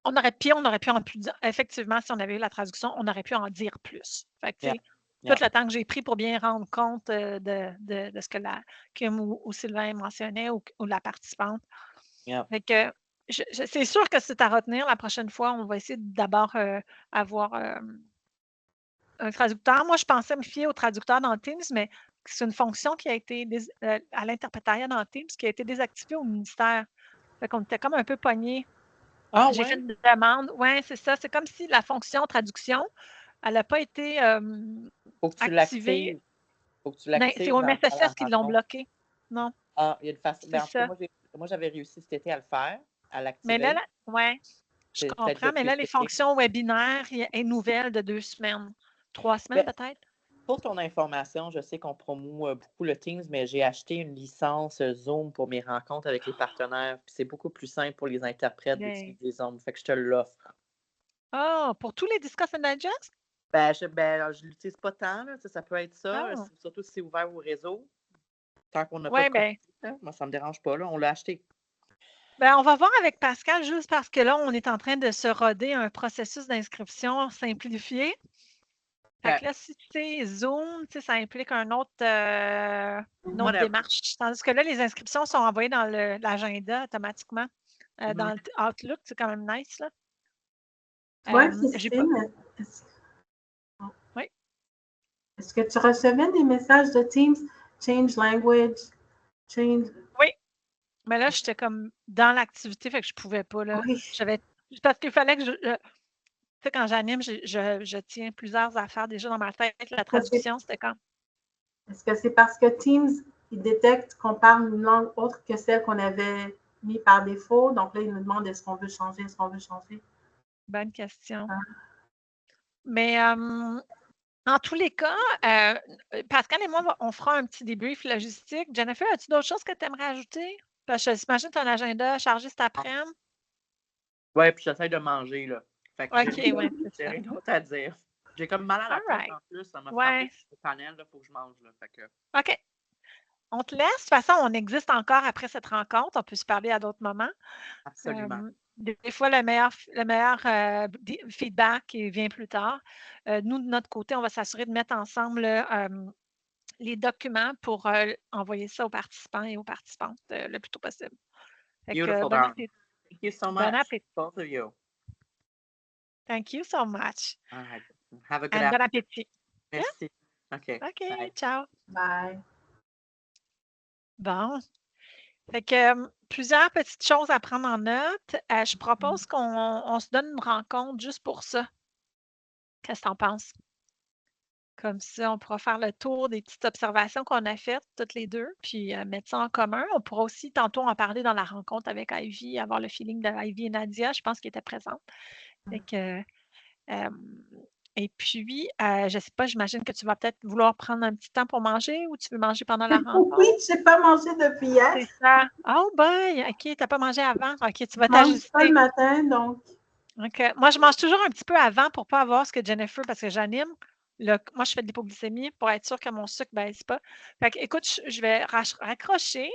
On aurait pu en plus dire, effectivement, si on avait eu la traduction, on aurait pu en dire plus. Fait que, tout le temps que j'ai pris pour bien rendre compte de ce que Kim ou Sylvain mentionnait ou la participante. Fait que, c'est sûr que c'est à retenir. La prochaine fois, on va essayer d'abord avoir un traducteur. Moi, je pensais me fier au traducteur dans Teams, mais c'est une fonction qui a été à l'interprétariat dans Teams qui a été désactivée au ministère. Fait qu'on était comme un peu pognés. Ah, J'ai fait une demande. Oui, c'est ça. C'est comme si la fonction traduction, elle n'a pas été Faut que tu activée. Faut que tu l'actives. C'est au MSSS qui l'ont bloqué. Non. Ah, il y a une façon. C'est ça. Moi, j'avais réussi cet été à le faire, à l'activer. Mais là, oui, je comprends. Mais là, les fonctions webinaires et nouvelles de 2 semaines. 3 semaines peut-être? Pour ton information, je sais qu'on promeut beaucoup le Teams, mais j'ai acheté une licence Zoom pour mes rencontres avec les partenaires. Puis c'est beaucoup plus simple pour les interprètes d'utiliser Zoom. Fait que je te l'offre. Ah, pour tous les Discuss and Digest? Je ne l'utilise pas tant. Là. Ça peut être ça, surtout si c'est ouvert au réseau. Tant qu'on n'a pas de moi, ça ne me dérange pas. Là, on l'a acheté. On va voir avec Pascal, juste parce que là, on est en train de se roder un processus d'inscription simplifié. Fait que là, si c'est Zoom, ça implique une autre démarche. Tandis que là, les inscriptions sont envoyées dans l'agenda automatiquement. Dans le Outlook, c'est quand même nice, là. Oui, Christine. Oui. Est-ce que tu recevais des messages de Teams? Change language? Change. Oui. Mais là, j'étais comme dans l'activité, fait que je ne pouvais pas, là. Oui. Parce qu'il fallait que tu sais, quand j'anime, je tiens plusieurs affaires déjà dans ma tête. La traduction, c'était quand? Est-ce que c'est parce que Teams, il détecte qu'on parle une langue autre que celle qu'on avait mis par défaut? Donc là, il nous demande est-ce qu'on veut changer, est-ce qu'on veut changer? Bonne question. Mais en tous les cas, Pascal et moi, on fera un petit débrief logistique. Jennifer, as-tu d'autres choses que tu aimerais ajouter? Parce que j'imagine ton agenda chargé cet après-midi. Oui, puis j'essaie de manger, là. Fait que j'ai rien d'autre à dire. J'ai comme mal à la tête en plus. Ça m'a frappé sur le panel, il faut que je mange, là. Fait que... OK. On te laisse. De toute façon, on existe encore après cette rencontre. On peut se parler à d'autres moments. Absolument. Des fois, le meilleur feedback vient plus tard. Nous, de notre côté, on va s'assurer de mettre ensemble les documents pour envoyer ça aux participants et aux participantes le plus tôt possible. Beautiful, bon appétit. Thank you so much. Bon appétit. Both of you. Thank you so much. All right. Have a good bon appétit. Merci. Yeah? OK, bye. ciao. Bye. Bon. Fait que plusieurs petites choses à prendre en note. Je propose qu'on se donne une rencontre juste pour ça. Qu'est-ce que tu en penses? Comme ça, on pourra faire le tour des petites observations qu'on a faites toutes les deux, puis mettre ça en commun. On pourra aussi tantôt en parler dans la rencontre avec Ivy, avoir le feeling de Ivy et Nadia, je pense, qu'ils étaient présentes. Fait que, et puis, je ne sais pas, j'imagine que tu vas peut-être vouloir prendre un petit temps pour manger ou tu veux manger pendant la rencontre? Oui, je n'ai pas mangé depuis hier. C'est ça. Oh boy! OK, tu n'as pas mangé avant. OK, tu vas t'ajuster. Je mange pas le matin, donc. OK. Moi, je mange toujours un petit peu avant pour ne pas avoir ce que Jennifer, parce que j'anime. Moi, je fais de l'hypoglycémie pour être sûre que mon sucre ne baisse pas. Fait que, écoute, je vais raccrocher.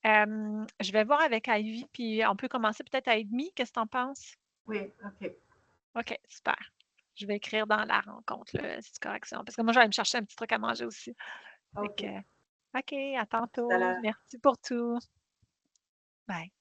Je vais voir avec Ivy, puis on peut commencer peut-être à 1h30. Qu'est-ce que tu en penses? Oui, OK. OK, super. Je vais écrire dans la rencontre, cette correction. Parce que moi, je vais aller me chercher un petit truc à manger aussi. OK, à tantôt. Merci pour tout. Bye.